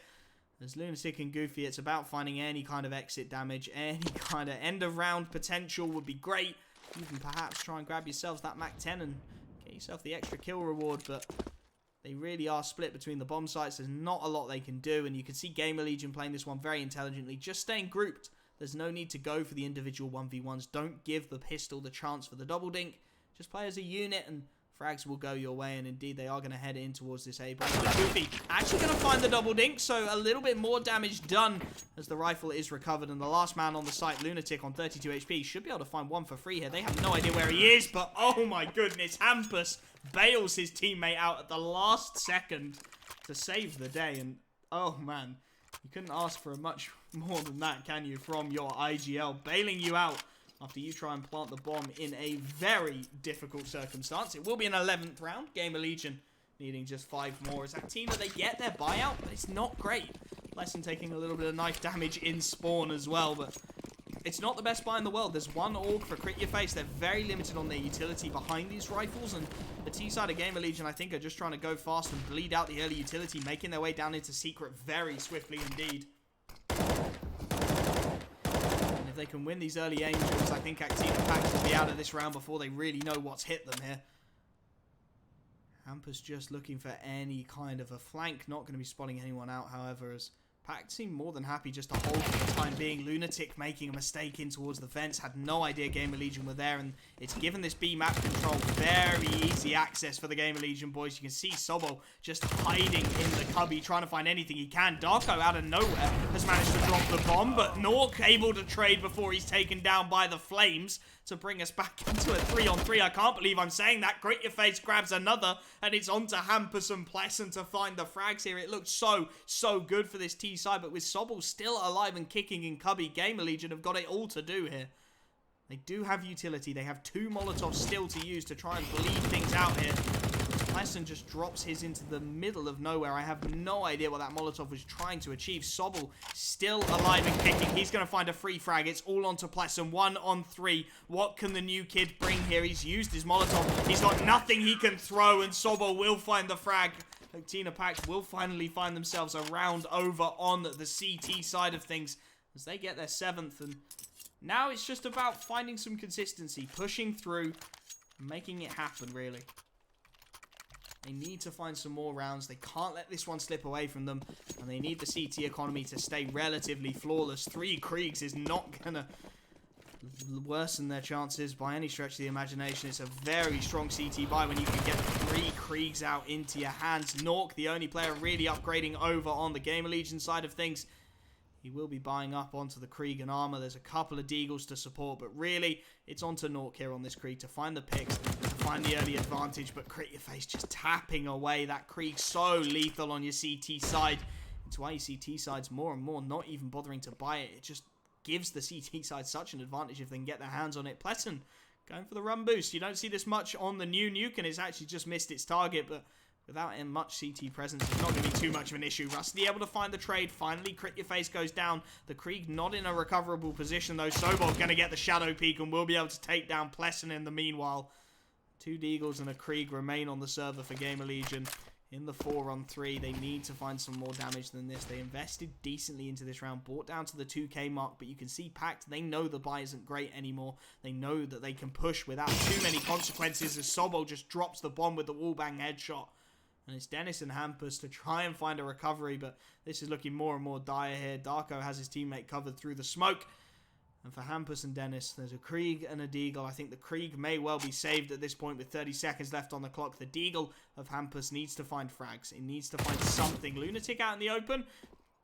As Lunatic and Goofy, it's about finding any kind of exit damage, any kind of end of round potential would be great. Even perhaps try and grab yourselves that Mac 10 and get yourself the extra kill reward, but they really are split between the bomb sites. There's not a lot they can do, and you can see Gamerlegion playing this one very intelligently, just staying grouped. There's no need to go for the individual 1v1s. Don't give the pistol the chance for the double dink. Just play as a unit, and frags will go your way, and indeed they are going to head in towards this A-bomb. Goofy actually going to find the double dink, so a little bit more damage done as the rifle is recovered, and the last man on the site, Lunatic, on 32 HP, should be able to find 1 for free here. They have no idea where he is, but oh my goodness, Hampus bails his teammate out at the last second to save the day, and oh man, you couldn't ask for much more than that, can you, from your IGL, bailing you out after you try and plant the bomb in a very difficult circumstance. It will be an 11th round. Gamerlegion needing just 5 more. As Actina, they get their buyout, but it's not great. Lesson taking a little bit of knife damage in spawn as well, but it's not the best buy in the world. There's 1 AUG for crit your face. They're very limited on their utility behind these rifles, and the T-side of Gamerlegion, I think, are just trying to go fast and bleed out the early utility, making their way down into secret very swiftly indeed. If they can win these early angels, I think Actina Pact will be out of this round before they really know what's hit them here. Hampus just looking for any kind of a flank. Not going to be spotting anyone out, however, as Pact seemed more than happy just to hold for the time being. Lunatic making a mistake in towards the fence. Had no idea Gamerlegion were there, and it's given this B map control very easy access for the Gamerlegion boys. You can see Sobo just hiding in the cubby, trying to find anything he can. Darko out of nowhere has managed to drop the bomb, but Nuke able to trade before he's taken down by the flames to bring us back into a 3-on-3. I can't believe I'm saying that. Grit Your Face grabs another, and it's on to Hampus and Pleasant to find the frags here. It looks so good for this T side, but with Sobel still alive and kicking in cubby, Gamerlegion have got it all to do here. They do have utility. They have 2 Molotovs still to use to try and bleed things out here. Pleasant just drops his into the middle of nowhere. I have no idea what that Molotov was trying to achieve. Sobel still alive and kicking. He's going to find a free frag. It's all on to Pleasant. 1-on-3. What can the new kid bring here? He's used his Molotov. He's got nothing he can throw, and Sobel will find the frag. Pact Pact will finally find themselves a round over on the CT side of things as they get their 7th. And now it's just about finding some consistency, pushing through, making it happen, really. They need to find some more rounds. They can't let this one slip away from them. And they need the CT economy to stay relatively flawless. 3 Kriegs is not going to worsen their chances by any stretch of the imagination. It's a very strong CT buy when you can get 3 Kriegs out into your hands. Nuke, the only player really upgrading over on the Gamerlegion side of things. He will be buying up onto the Krieg and armor. There's a couple of Deagles to support, but really, it's onto Nuke here on this Krieg to find the picks, to find the early advantage, but Grit Your Face just tapping away. That Krieg so lethal on your CT side. It's why you see T sides more and more not even bothering to buy it. It just gives the CT side such an advantage if they can get their hands on it. Pleasant going for the run boost. You don't see this much on the new Nuke, and it's actually just missed its target, but without much CT presence, it's not going to be too much of an issue. Rusty able to find the trade. Finally, Grit Your Face goes down. The Krieg not in a recoverable position, though. Sobol going to get the Shadow Peak and will be able to take down Pleasant in the meanwhile. 2 Deagles and a Krieg remain on the server for Gamerlegion. In the 4-on-3, they need to find some more damage than this. They invested decently into this round, brought down to the 2k mark, but you can see Pact, they know the buy isn't great anymore. They know that they can push without too many consequences as Sobol just drops the bomb with the wallbang headshot. And it's Dennis and Hampus to try and find a recovery, but this is looking more and more dire here. Darko has his teammate covered through the smoke. And for Hampus and Dennis, there's a Krieg and a Deagle. I think the Krieg may well be saved at this point with 30 seconds left on the clock. The Deagle of Hampus needs to find frags. It needs to find something. Lunatic out in the open.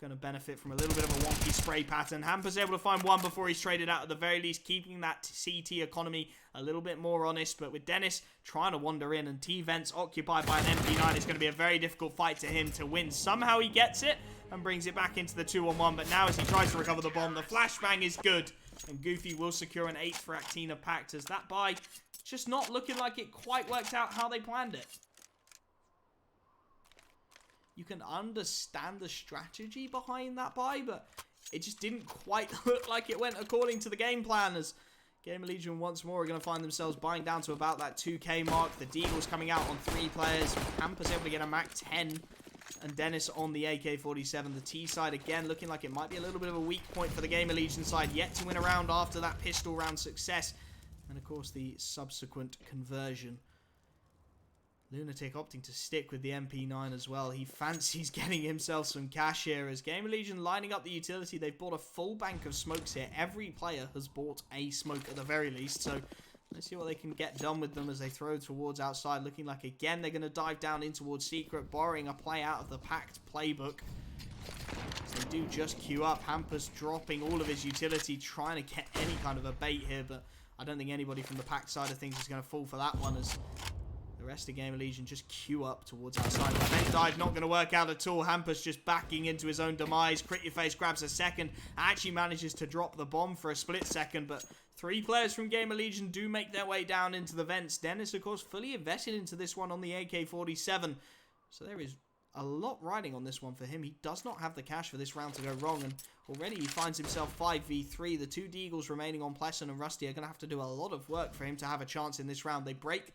Going to benefit from a little bit of a wonky spray pattern. Hampus able to find one before he's traded out at the very least, keeping that CT economy a little bit more honest. But with Dennis trying to wander in and T-Vents occupied by an MP9, it's going to be a very difficult fight to him to win. Somehow he gets it and brings it back into the 2-on-1. But now as he tries to recover the bomb, the flashbang is good. And Goofy will secure an 8th for Actina Pact as that buy just not looking like it quite worked out how they planned it. You can understand the strategy behind that buy, but it just didn't quite look like it went according to the game plan, as Gamerlegion once more are going to find themselves buying down to about that 2k mark. The Deagle's coming out on 3 players. Hampus able to get a Mac 10. And Dennis on the AK-47. The T side again looking like it might be a little bit of a weak point for the Gamerlegion side. Yet to win a round after that pistol round success. And of course the subsequent conversion. Lunatic opting to stick with the MP9 as well. He fancies getting himself some cash here as Gamerlegion lining up the utility. They've bought a full bank of smokes here. Every player has bought a smoke at the very least. So let's see what they can get done with them as they throw towards outside. Looking like, again, they're going to dive down in towards Secret, borrowing a play out of the Pact playbook. So they do just queue up. Hampus dropping all of his utility, trying to get any kind of a bait here. But I don't think anybody from the Pact side of things is going to fall for that one, as the rest of Gamerlegion just queue up towards outside. But then dive not going to work out at all. Hampus just backing into his own demise. Grit Your Face grabs a second. Actually manages to drop the bomb for a split second. But 3 players from Gamerlegion do make their way down into the vents. Dennis, of course, fully invested into this one on the AK-47. So there is a lot riding on this one for him. He does not have the cash for this round to go wrong. And already he finds himself 5v3. The 2 Deagles remaining on Pleasant and Rusty are going to have to do a lot of work for him to have a chance in this round. They break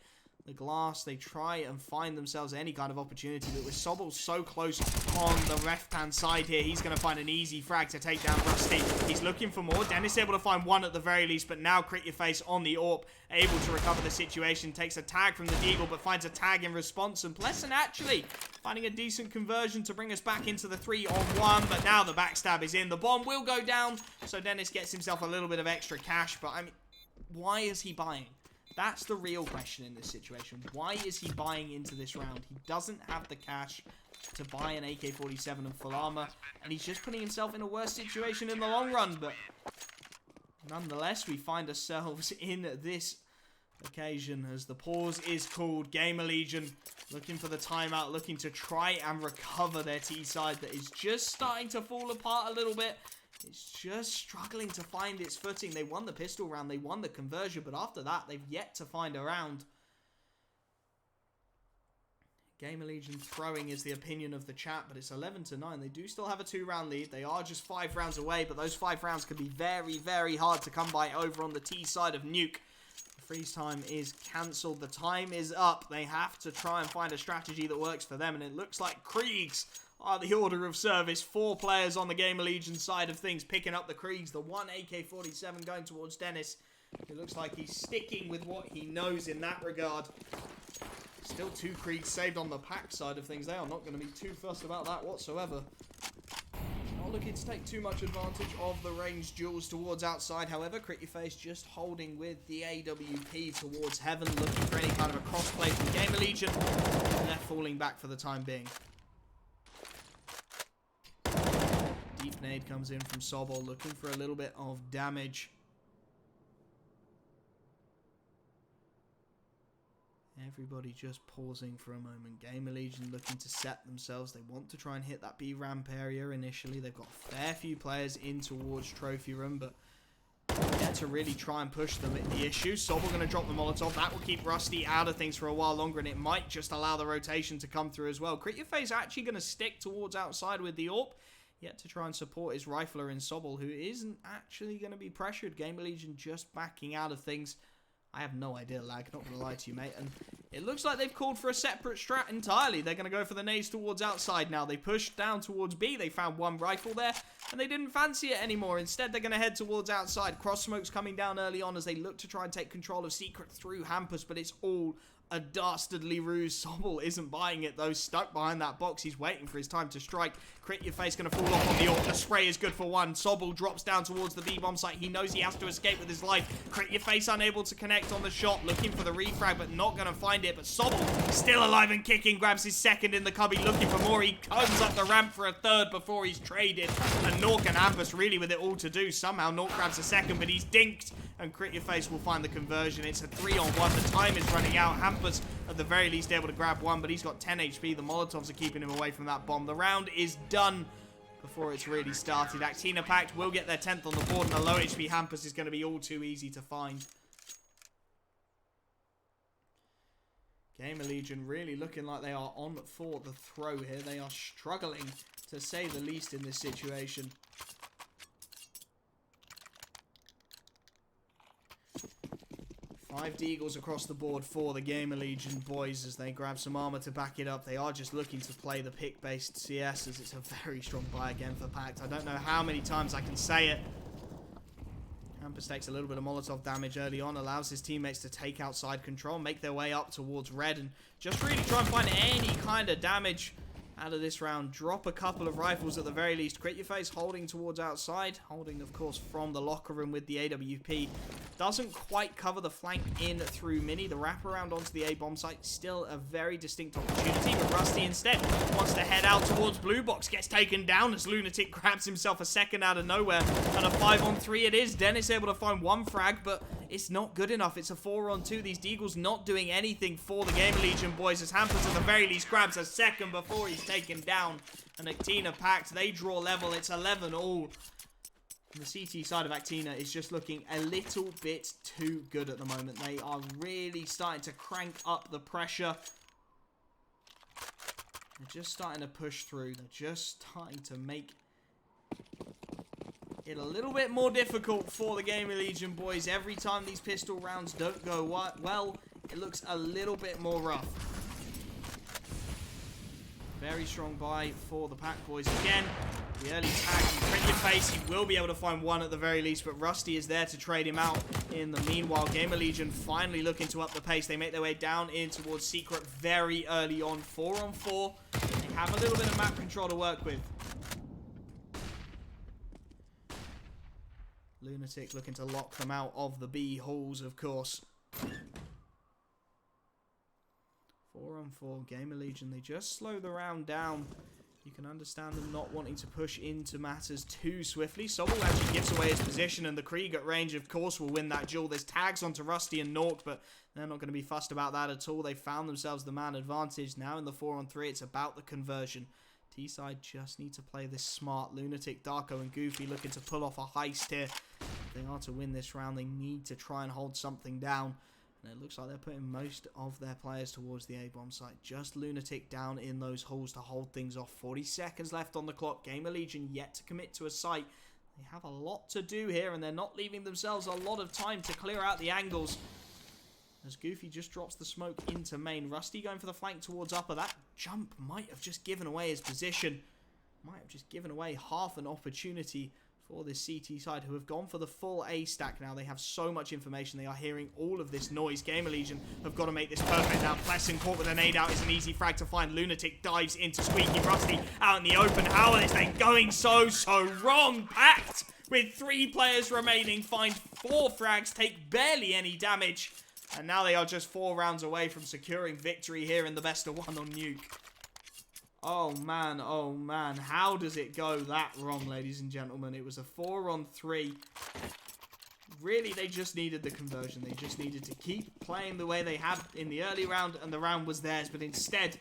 the glass. They try and find themselves any kind of opportunity, but with Sobel so close on the left-hand side here, he's going to find an easy frag to take down Rusty. He's looking for more. Dennis able to find one at the very least, but now Crit Your Face on the AWP, able to recover the situation, takes a tag from the Deagle, but finds a tag in response, and Pleasant actually finding a decent conversion to bring us back into the 3-on-1, but now the backstab is in. The bomb will go down, so Dennis gets himself a little bit of extra cash, but I mean, why is he buying? That's the real question in this situation. Why is he buying into this round? He doesn't have the cash to buy an AK-47 and full armor, and he's just putting himself in a worse situation in the long run, but nonetheless, we find ourselves in this occasion as the pause is called. Gamerlegion looking for the timeout, looking to try and recover their T side that is just starting to fall apart a little bit. It's just struggling to find its footing. They won the pistol round, they won the conversion, but after that, they've yet to find a round. Gamerlegion throwing is the opinion of the chat, but it's 11-9. They do still have a 2-round lead. They are just 5 rounds away, but those 5 rounds could be very, very hard to come by over on the T side of Nuke. The freeze time is cancelled. The time is up. They have to try and find a strategy that works for them, and it looks like Kriegs are the order of service. 4 players on the Gamerlegion side of things picking up the Kriegs. The one AK-47 going towards Dennis. It looks like he's sticking with what he knows in that regard. Still 2 Kriegs saved on the Pact side of things. They are not going to be too fussed about that whatsoever. Not looking to take too much advantage of the ranged duels towards outside. However, Crit Your Face just holding with the AWP towards heaven, looking for any kind of a crossplay from Gamerlegion. And they're falling back for the time being. Deep nade comes in from Sobol, looking for a little bit of damage. Everybody just pausing for a moment. Gamerlegion looking to set themselves. They want to try and hit that B ramp area initially. They've got a fair few players in towards Trophy Room, but yeah, to really try and push the issue. Sobel going to drop the Molotov. That will keep Rusty out of things for a while longer, and it might just allow the rotation to come through as well. Crit Your Face actually going to stick towards outside with the AWP, yet to try and support his rifler in Sobel, who isn't actually going to be pressured. Gamerlegion just backing out of things. I have no idea, Lag, not going to lie to you, mate. And it looks like they've called for a separate strat entirely. They're going to go for the nades towards outside now. They pushed down towards B. They found one rifle there, and they didn't fancy it anymore. Instead, they're going to head towards outside. Cross smoke's coming down early on as they look to try and take control of Secret through Hampus, but it's all a dastardly ruse. Sobel isn't buying it, though. Stuck behind that box. He's waiting for his time to strike. Crit Your Face going to fall off on the AWP. The spray is good for one. Sobel drops down towards the B-bomb site. He knows he has to escape with his life. Crit Your Face unable to connect on the shot. Looking for the refrag, but not going to find it. But Sobel still alive and kicking. Grabs his second in the cubby. Looking for more. He comes up the ramp for a third before he's traded. And Nuke and Hampus really with it all to do. Somehow Nuke grabs a second, but he's dinked. And Crit Your Face will find the conversion. It's a 3-on-1. The time is running out. Hampus at the very least able to grab one, but he's got 10 HP. The Molotovs are keeping him away from that bomb. The round is done before it's really started. Actina Pact will get their 10th on the board, and the low HP Hampus is going to be all too easy to find. Gamerlegion really looking like they are on for the throw here. They are struggling, to say the least, in this situation. Five Deagles across the board for the Gamerlegion boys as they grab some armor to back it up. They are just looking to play the pick-based CS as it's a very strong buy again for Pact. I don't know how many times I can say it. Hampus takes a little bit of Molotov damage early on, allows his teammates to take outside control, make their way up towards red, and just really try and find any kind of damage out of this round. Drop a couple of rifles at the very least. Crit Your Face holding towards outside. Holding, of course, from the locker room with the AWP. Doesn't quite cover the flank in through Mini. The wraparound onto the A-bomb site. Still a very distinct opportunity. But Rusty instead wants to head out towards Blue Box. Gets taken down as Lunatic grabs himself a second out of nowhere. And a 5-on-3 it is. Dennis able to find one frag, but it's not good enough. It's a 4-on-2. These Deagles not doing anything for the Gamerlegion boys as Hampus at the very least grabs a second before he's taken down. And Actina Pact, they draw level. It's 11-all. And the CT side of Actina is just looking a little bit too good at the moment. They are really starting to crank up the pressure. They're just starting to push through. They're just starting to make it a little bit more difficult for the Gamerlegion boys. Every time these pistol rounds don't go well, it looks a little bit more rough. Very strong buy for the Pact boys. Again, the early tag from Pretty Face. He will be able to find one at the very least, but Rusty is there to trade him out. In the meanwhile, Gamerlegion finally looking to up the pace. They make their way down in towards Secret very early on. 4-on-4. They have a little bit of map control to work with. Lunatic looking to lock them out of the B halls, of course. 4-on-4, Gamerlegion, they just slow the round down. You can understand them not wanting to push into matters too swiftly. Sobel actually gives away his position, and the Krieg at range, of course, will win that duel. There's tags onto Rusty and Nuke, but they're not going to be fussed about that at all. They found themselves the man advantage. Now in the 4-on-3, it's about the conversion. T-side just need to play this smart. Lunatic, Darko, and Goofy looking to pull off a heist here. If they are to win this round, they need to try and hold something down. And it looks like they're putting most of their players towards the A-bomb site. Just Lunatic down in those halls to hold things off. 40 seconds left on the clock. Gamerlegion yet to commit to a site. They have a lot to do here, and they're not leaving themselves a lot of time to clear out the angles. As Goofy just drops the smoke into main. Rusty going for the flank towards upper. That jump might have just given away his position. Might have just given away half an opportunity for this CT side, who have gone for the full A stack now. They have so much information. They are hearing all of this noise. Gamerlegion have got to make this perfect now. Plessin caught with a nade out is an easy frag to find. Lunatic dives into Squeaky. Rusty out in the open. How are they going so wrong? Pact with 3 players remaining. Find 4 frags. Take barely any damage. And now they are just 4 rounds away from securing victory here in the best of 1 on Nuke. Oh man, how does it go that wrong, ladies and gentlemen? It was a 4-on-3. Really, they just needed the conversion. They just needed to keep playing the way they had in the early round, and the round was theirs. But instead,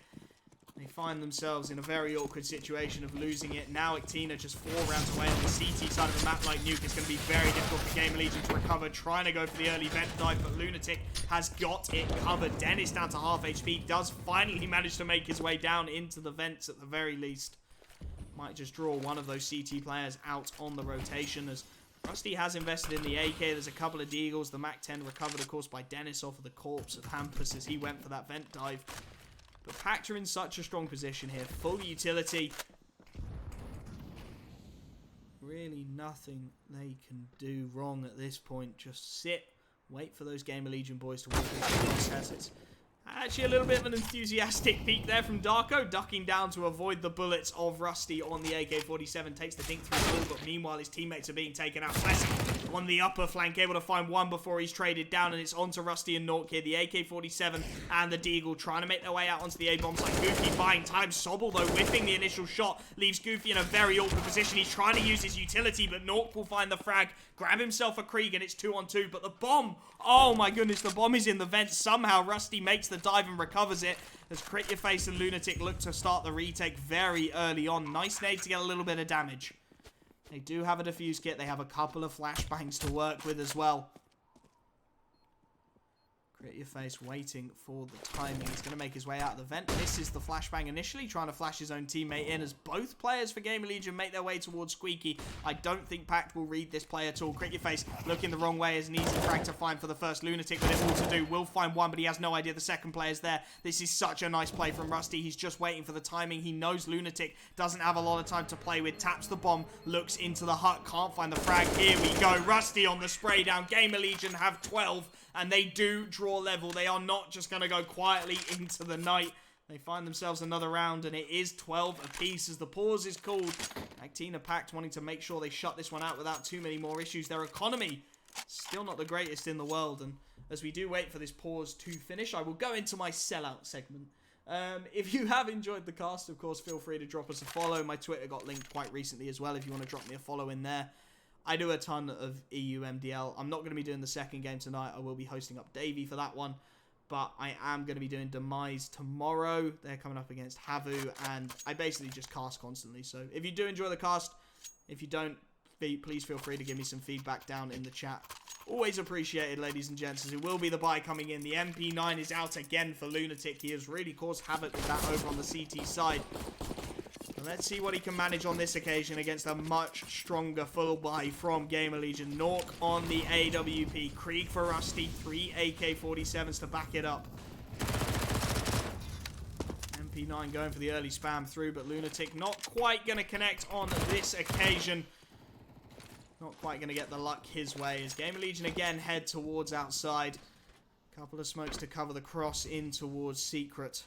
they find themselves in a very awkward situation of losing it. Now, Ictina just 4 rounds away on the CT side of a map like Nuke. It's going to be very difficult for Gamerlegion to recover, trying to go for the early vent dive, but Lunatic has got it covered. Dennis down to half HP, does finally manage to make his way down into the vents at the very least. Might just draw one of those CT players out on the rotation, as Rusty has invested in the AK. There's a couple of Deagles. The MAC-10 recovered, of course, by Dennis off of the corpse of Hampus as he went for that vent dive. But Pact are in such a strong position here. Full utility. Really nothing they can do wrong at this point. Just sit, wait for those Gamerlegion boys to walk into the process. It's actually a little bit of an enthusiastic peek there from Darko, ducking down to avoid the bullets of Rusty on the AK-47. Takes the dink through the wall, but meanwhile his teammates are being taken out. Blessing on the upper flank, able to find one before he's traded down, and it's onto Rusty and Nuke here. The AK-47 and the Deagle trying to make their way out onto the A-bomb site. Goofy buying time. Sobel, though, whiffing the initial shot, leaves Goofy in a very awkward position. He's trying to use his utility, but Nuke will find the frag, grab himself a Krieg, and it's 2-on-2. But the bomb, oh my goodness, the bomb is in the vent. Somehow Rusty makes the dive and recovers it, as Crit Your Face and Lunatic look to start the retake very early on. Nice nade to get a little bit of damage. They do have a defuse kit. They have a couple of flashbangs to work with as well. Crit Your Face waiting for the timing. He's going to make his way out of the vent. Misses the flashbang initially, trying to flash his own teammate in, as both players for Gamerlegion make their way towards Squeaky. I don't think Pact will read this play at all. Crit Your Face looking the wrong way as an easy frag to find for the first. Lunatic with it all to do. Will find one, but he has no idea the second player's there. This is such a nice play from Rusty. He's just waiting for the timing. He knows Lunatic doesn't have a lot of time to play with. Taps the bomb, looks into the hut, can't find the frag. Here we go. Rusty on the spray down. Gamerlegion have 12. And they do draw level. They are not just going to go quietly into the night. They find themselves another round, and it is 12 apiece as the pause is called. Actina Pact wanting to make sure they shut this one out without too many more issues. Their economy still not the greatest in the world. And as we do wait for this pause to finish, I will go into my sellout segment. If you have enjoyed the cast, of course, feel free to drop us a follow. My Twitter got linked quite recently as well if you want to drop me a follow in there. I do a ton of EU MDL. I'm not going to be doing the second game tonight. I will be hosting up Davey for that one. But I am going to be doing Demise tomorrow. They're coming up against Havu. And I basically just cast constantly. So if you do enjoy the cast, if you don't, please feel free to give me some feedback down in the chat. Always appreciated, ladies and gents, as it will be the buy coming in. The MP9 is out again for Lunatic. He has really caused havoc with that over on the CT side. Let's see what he can manage on this occasion against a much stronger full buy from Gamerlegion. Nuke on the AWP. Krieg for Rusty. 3 AK-47s to back it up. MP9 going for the early spam through, but Lunatic not quite going to connect on this occasion. Not quite going to get the luck his way as Gamerlegion again head towards outside. Couple of smokes to cover the cross in towards Secret.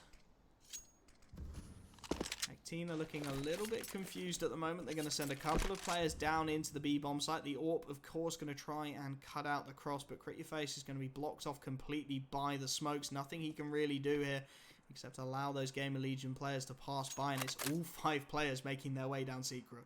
Actina looking a little bit confused at the moment. They're going to send a couple of players down into the B bomb site. The AWP, of course, going to try and cut out the cross, but Crit Your Face is going to be blocked off completely by the smokes. Nothing he can really do here except allow those Gamerlegion players to pass by, and it's all 5 players making their way down Secret.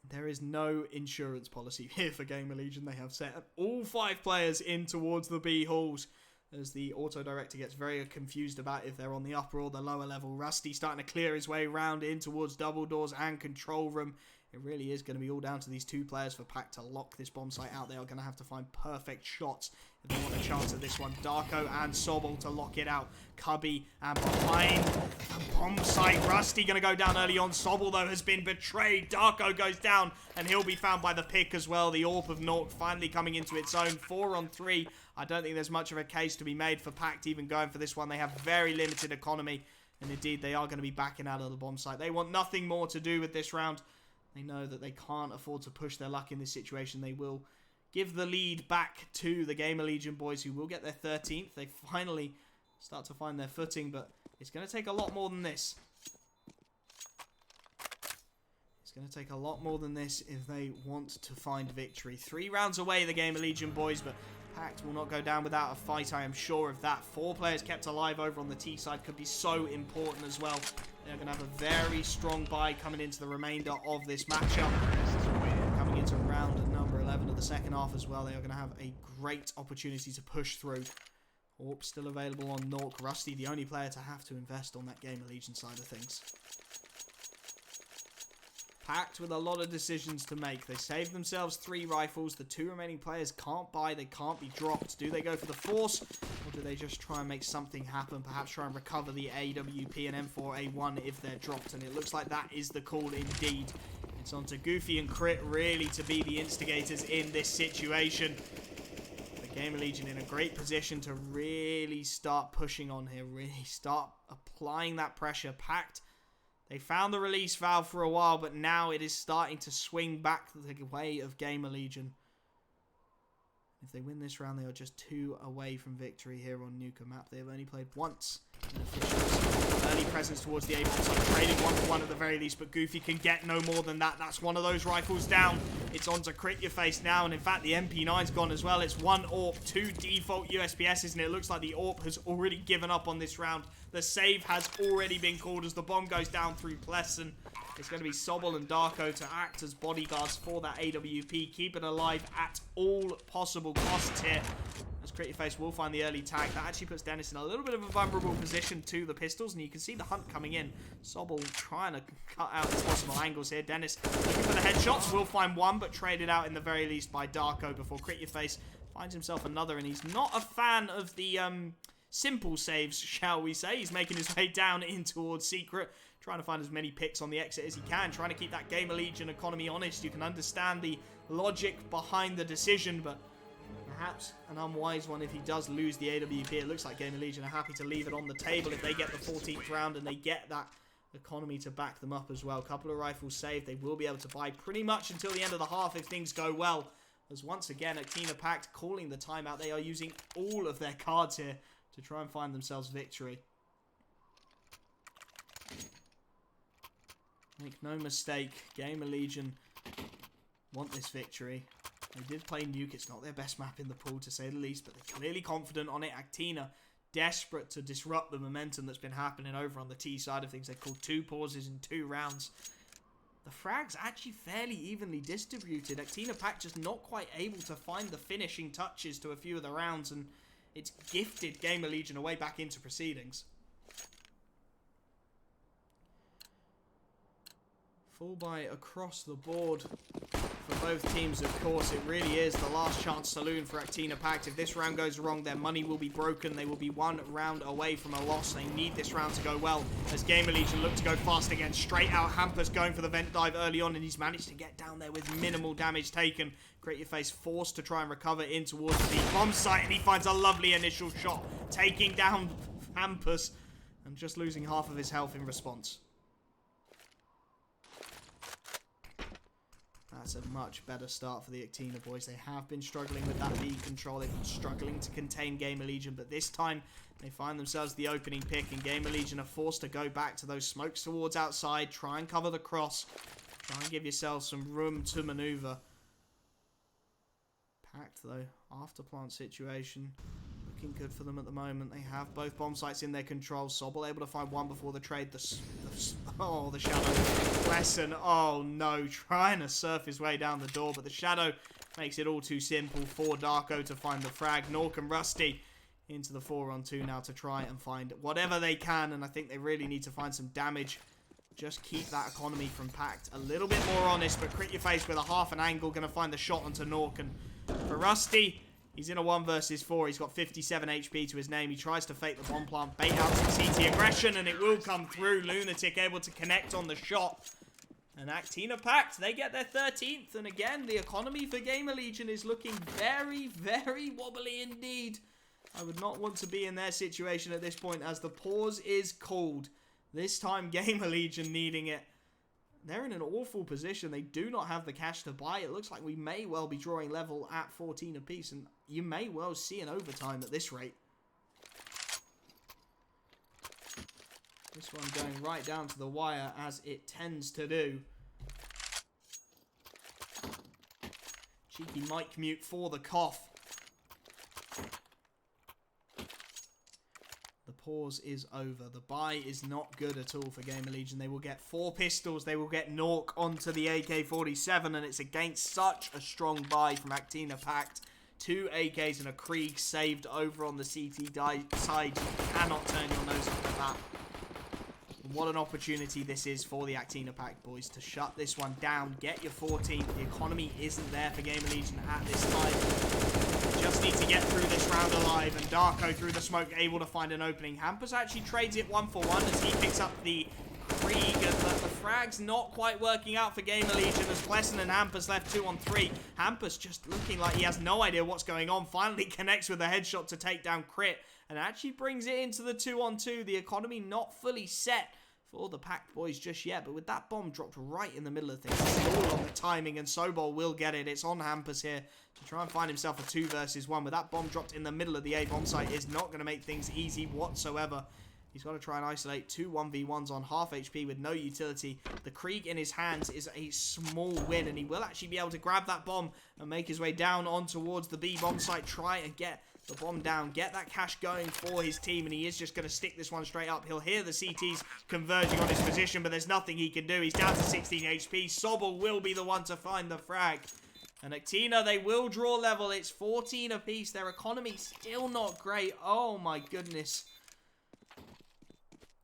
There is no insurance policy here for Gamerlegion. They have set all 5 players in towards the B halls as the auto director gets very confused about if they're on the upper or the lower level. Rusty starting to clear his way round in towards double doors and control room. It really is going to be all down to these 2 players for Pact to lock this bomb site out. They are going to have to find perfect shots if they want a chance at this one. Darko and Sobol to lock it out. Cubby and behind the bomb site. Rusty going to go down early on. Sobol, though, has been betrayed. Darko goes down, and he'll be found by the pick as well. The AWP of Nuke finally coming into its own. 4 on 3. I don't think there's much of a case to be made for Pact even going for this one. They have very limited economy, and indeed, they are going to be backing out of the bomb site. They want nothing more to do with this round. They know that they can't afford to push their luck in this situation. They will give the lead back to the Gamerlegion boys, who will get their 13th. They finally start to find their footing, but it's going to take a lot more than this. It's going to take a lot more than this if they want to find victory. 3 rounds away, the Gamerlegion boys, but Pact will not go down without a fight, I am sure of that. 4 players kept alive over on the T side could be so important as well. They're going to have a very strong buy coming into the remainder of this matchup. Coming into round number 11 of the second half as well, they are going to have a great opportunity to push through. AWP still available on Nuke. Rusty, the only player to have to invest on that Gamerlegion side of things. Pact with a lot of decisions to make. They saved themselves 3 rifles. The 2 remaining players can't buy. They can't be dropped. Do they go for the force, or do they just try and make something happen? Perhaps try and recover the AWP and M4A1 if they're dropped. And it looks like that is the call indeed. It's on to Goofy and Crit really to be the instigators in this situation. The Gamerlegion in a great position to really start pushing on here. Really start applying that pressure. Pact, they found the release valve for a while, but now it is starting to swing back the way of Gamerlegion. If they win this round, they are just 2 away from victory here on Nuke map. They have only played once in officials. Early presence towards the A-bomb, so trading 1-for-1 at the very least, but Goofy can get no more than that. That's one of those rifles down. It's on to Crit Your Face now, and in fact, the MP9's gone as well. It's 1 AWP, 2 default USPSs, and it looks like the AWP has already given up on this round. The save has already been called as the bomb goes down through Pleasant. It's going to be Sobol and Darko to act as bodyguards for that AWP. Keep it alive at all possible costs here. As Crit Your Face will find the early tag. That actually puts Dennis in a little bit of a vulnerable position to the pistols. And you can see the hunt coming in. Sobol trying to cut out his possible angles here. Dennis looking for the headshots. Will find one, but traded out in the very least by Darko before Crit Your Face finds himself another. And he's not a fan of the simple saves, shall we say. He's making his way down in towards Secret. Trying to find as many picks on the exit as he can. Trying to keep that Gamerlegion economy honest. You can understand the logic behind the decision, but perhaps an unwise one if he does lose the AWP. It looks like Gamerlegion are happy to leave it on the table if they get the 14th round and they get that economy to back them up as well. Couple of rifles saved. They will be able to buy pretty much until the end of the half if things go well. As once again, Actina Pact calling the timeout. They are using all of their cards here to try and find themselves victory. Make no mistake, Gamerlegion want this victory. They did play Nuke. It's not their best map in the pool, to say the least, but they're clearly confident on it. Actina, desperate to disrupt the momentum that's been happening over on the T side of things. They called 2 pauses in 2 rounds. The frags actually fairly evenly distributed. Actina Pact just not quite able to find the finishing touches to a few of the rounds, and it's gifted Gamerlegion away back into proceedings. Full buy across the board for both teams, of course. It really is the last chance saloon for Actina Pact. If this round goes wrong, their money will be broken. They will be one round away from a loss. They need this round to go well, as Gamerlegion look to go fast again. Straight out, Hampus going for the vent dive early on, and he's managed to get down there with minimal damage taken. Create Your Face forced to try and recover in towards the bomb site, and he finds a lovely initial shot, taking down Hampus and just losing half of his health in response. That's a much better start for the Actina boys. They have been struggling with that B control. They've been struggling to contain Gamerlegion, but this time they find themselves the opening pick, and Gamerlegion are forced to go back to those smokes towards outside, try and cover the cross, try and give yourselves some room to maneuver. Pact, though, after plant situation, looking good for them at the moment. They have both bomb sites in their control. Sobel able to find one before the trade. The Shadow. Lesson, oh no, trying to surf his way down the door, but the Shadow makes it all too simple for Darko to find the frag. Nuke and Rusty into the 4-on-2 now to try and find whatever they can, and I think they really need to find some damage. Just keep that economy from Pact a little bit more honest, but Crit Your Face with a half an angle, going to find the shot onto Nuke, and for Rusty, he's in a 1 versus 4. He's got 57 HP to his name. He tries to fake the bomb plant, bait out some CT aggression, and it will come through. Lunatic able to connect on the shot. And Actina Pact, they get their 13th. And again, the economy for Gamerlegion is looking very, very wobbly indeed. I would not want to be in their situation at this point, as the pause is called. This time, Gamerlegion needing it. They're in an awful position. They do not have the cash to buy. It looks like we may well be drawing level at 14 apiece, and you may well see an overtime at this rate. This one going right down to the wire, as it tends to do. Cheeky mic mute for the cough. The pause is over. The buy is not good at all for Gamerlegion. They will get 4 pistols. They will get Nuke onto the AK-47, and it's against such a strong buy from Actina Pact. 2 AKs and a Krieg saved over on the CT side. You cannot turn your nose up at that. What an opportunity this is for the Actina Pact boys to shut this one down. Get your 14th. The economy isn't there for Gamerlegion at this time. Just need to get through this round alive, and Darko through the smoke able to find an opening. Hampus actually trades it 1-for-1 as he picks up the Krieg, but the frag's not quite working out for Gamerlegion as Plesson and Hampus left 2-on-3. Hampus just looking like he has no idea what's going on, finally connects with a headshot to take down Crit, and actually brings it into the 2-on-2. The economy not fully set for the Pact boys just yet, but with that bomb dropped right in the middle of things, it's all on the timing, and Sobol will get it. It's on Hampus here to try and find himself a 2 versus 1, but that bomb dropped in the middle of the A bomb site is not going to make things easy whatsoever. He's got to try and isolate 2 1v1s on half HP with no utility. The Krieg in his hands is a small win, and he will actually be able to grab that bomb and make his way down on towards the B bomb site, try and get the bomb down, get that cash going for his team, and he is just going to stick this one straight up. He'll hear the CTs converging on his position, but there's nothing he can do. He's down to 16 HP. Sobel will be the one to find the frag. And Actina, they will draw level. It's 14 apiece. Their economy still not great. Oh my goodness.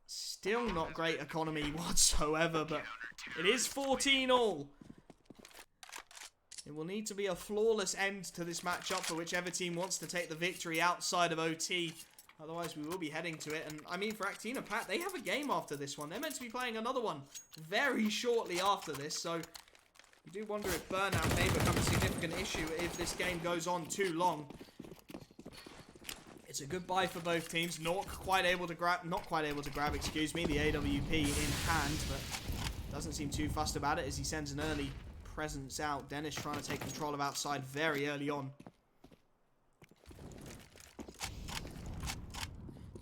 Still not great economy whatsoever, but it is 14 all. It will need to be a flawless end to this matchup for whichever team wants to take the victory outside of OT. Otherwise, we will be heading to it. And, I mean, for Actina Pact, they have a game after this one. They're meant to be playing another one very shortly after this. So, you do wonder if burnout may become a significant issue if this game goes on too long. It's a good buy for both teams. Nuke not quite able to grab, the AWP in hand, but doesn't seem too fussed about it as he sends an early presence out. Dennis trying to take control of outside very early on.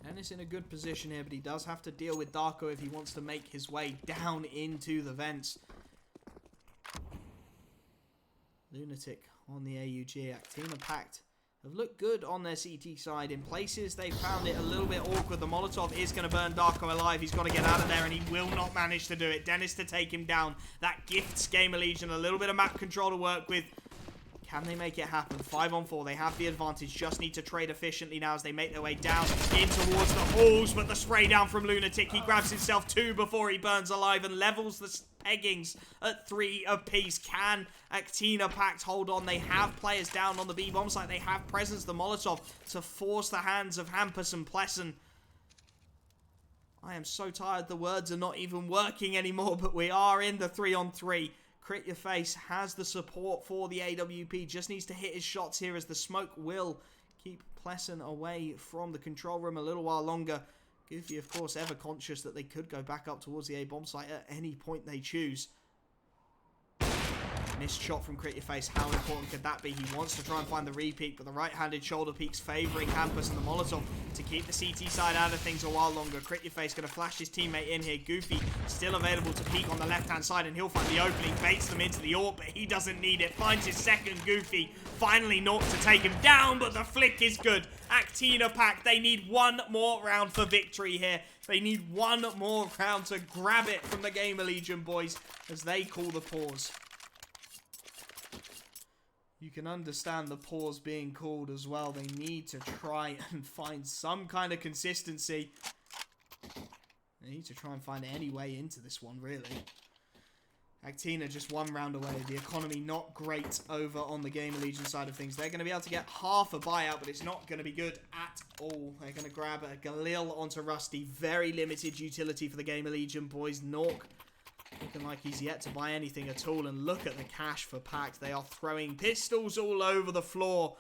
Dennis in a good position here, but he does have to deal with Darko if he wants to make his way down into the vents. Lunatic on the AUG. Actina Pact have looked good on their CT side. In places, they found it a little bit awkward. The Molotov is going to burn Darko alive. He's got to get out of there, and he will not manage to do it. Dennis to take him down. That gifts Gamerlegion a little bit of map control to work with. Can they make it happen? 5-on-4. They have the advantage. Just need to trade efficiently now as they make their way down in towards the halls. But the spray down from Lunatic. He grabs himself 2 before he burns alive and levels the peggings at 3 apiece. Can Actina Pact hold on? They have players down on the B-bomb site. They have presence, the Molotov, to force the hands of Hampus and Plessen. I am so tired. The words are not even working anymore, but we are in the 3-on-3. Crit Your Face has the support for the AWP. Just needs to hit his shots here as the smoke will keep Plessen away from the control room a little while longer. Goofy, of course, ever conscious that they could go back up towards the A-bomb site at any point they choose. Missed shot from Crit Your Face. How important could that be? He wants to try and find the re-peek, but the right-handed shoulder peeks favouring Hampus and the Molotov to keep the CT side out of things a while longer. Crit Your Face going to flash his teammate in here. Goofy still available to peek on the left-hand side, and he'll find the opening. Baits them into the AWP, but he doesn't need it. Finds his second. Goofy finally Nuke to take him down, but the flick is good. Actina Pact, they need one more round for victory here. They need one more round to grab it from the Gamerlegion boys as they call the pause. You can understand the pause being called as well. They need to try and find some kind of consistency. They need to try and find any way into this one, really. Actina just 1 round away. The economy not great over on the Gamerlegion side of things. They're going to be able to get half a buyout, but it's not going to be good at all. They're going to grab a Galil onto Rusty. Very limited utility for the Gamerlegion boys. Nuke looking like he's yet to buy anything at all. And look at the cash for Pact. They are throwing pistols all over the floor.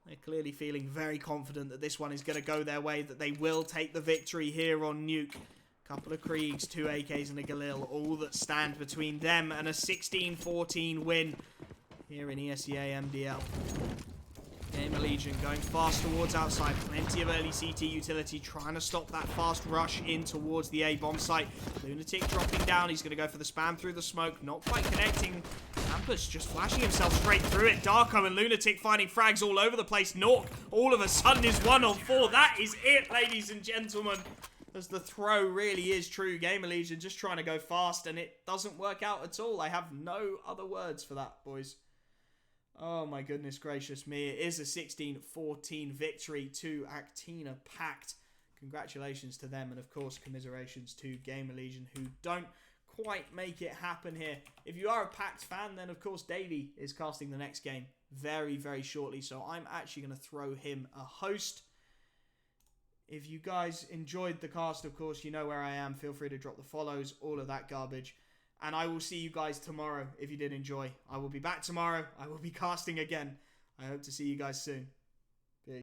They're clearly feeling very confident that this one is going to go their way, that they will take the victory here on Nuke. Couple of Kriegs, 2 AKs and a Galil, all that stand between them and a 16-14 win here in Esea MDL. Gamerlegion going fast towards outside. Plenty of early CT utility trying to stop that fast rush in towards the A-bomb site. Lunatic dropping down. He's going to go for the spam through the smoke. Not quite connecting. Hampus just flashing himself straight through it. Darko and Lunatic finding frags all over the place. Nuke all of a sudden is 1-on-4. That is it, ladies and gentlemen. As the throw really is true. Gamerlegion just trying to go fast and it doesn't work out at all. I have no other words for that, boys. Oh my goodness gracious me. It is a 16-14 victory to Actina Pact. Congratulations to them, and of course commiserations to Gamerlegion, who don't quite make it happen here. If you are a Pact fan, then of course Davey is casting the next game very, very shortly, so I'm actually going to throw him a host. If you guys enjoyed the cast, of course, you know where I am. Feel free to drop the follows, all of that garbage. And I will see you guys tomorrow if you did enjoy. I will be back tomorrow. I will be casting again. I hope to see you guys soon.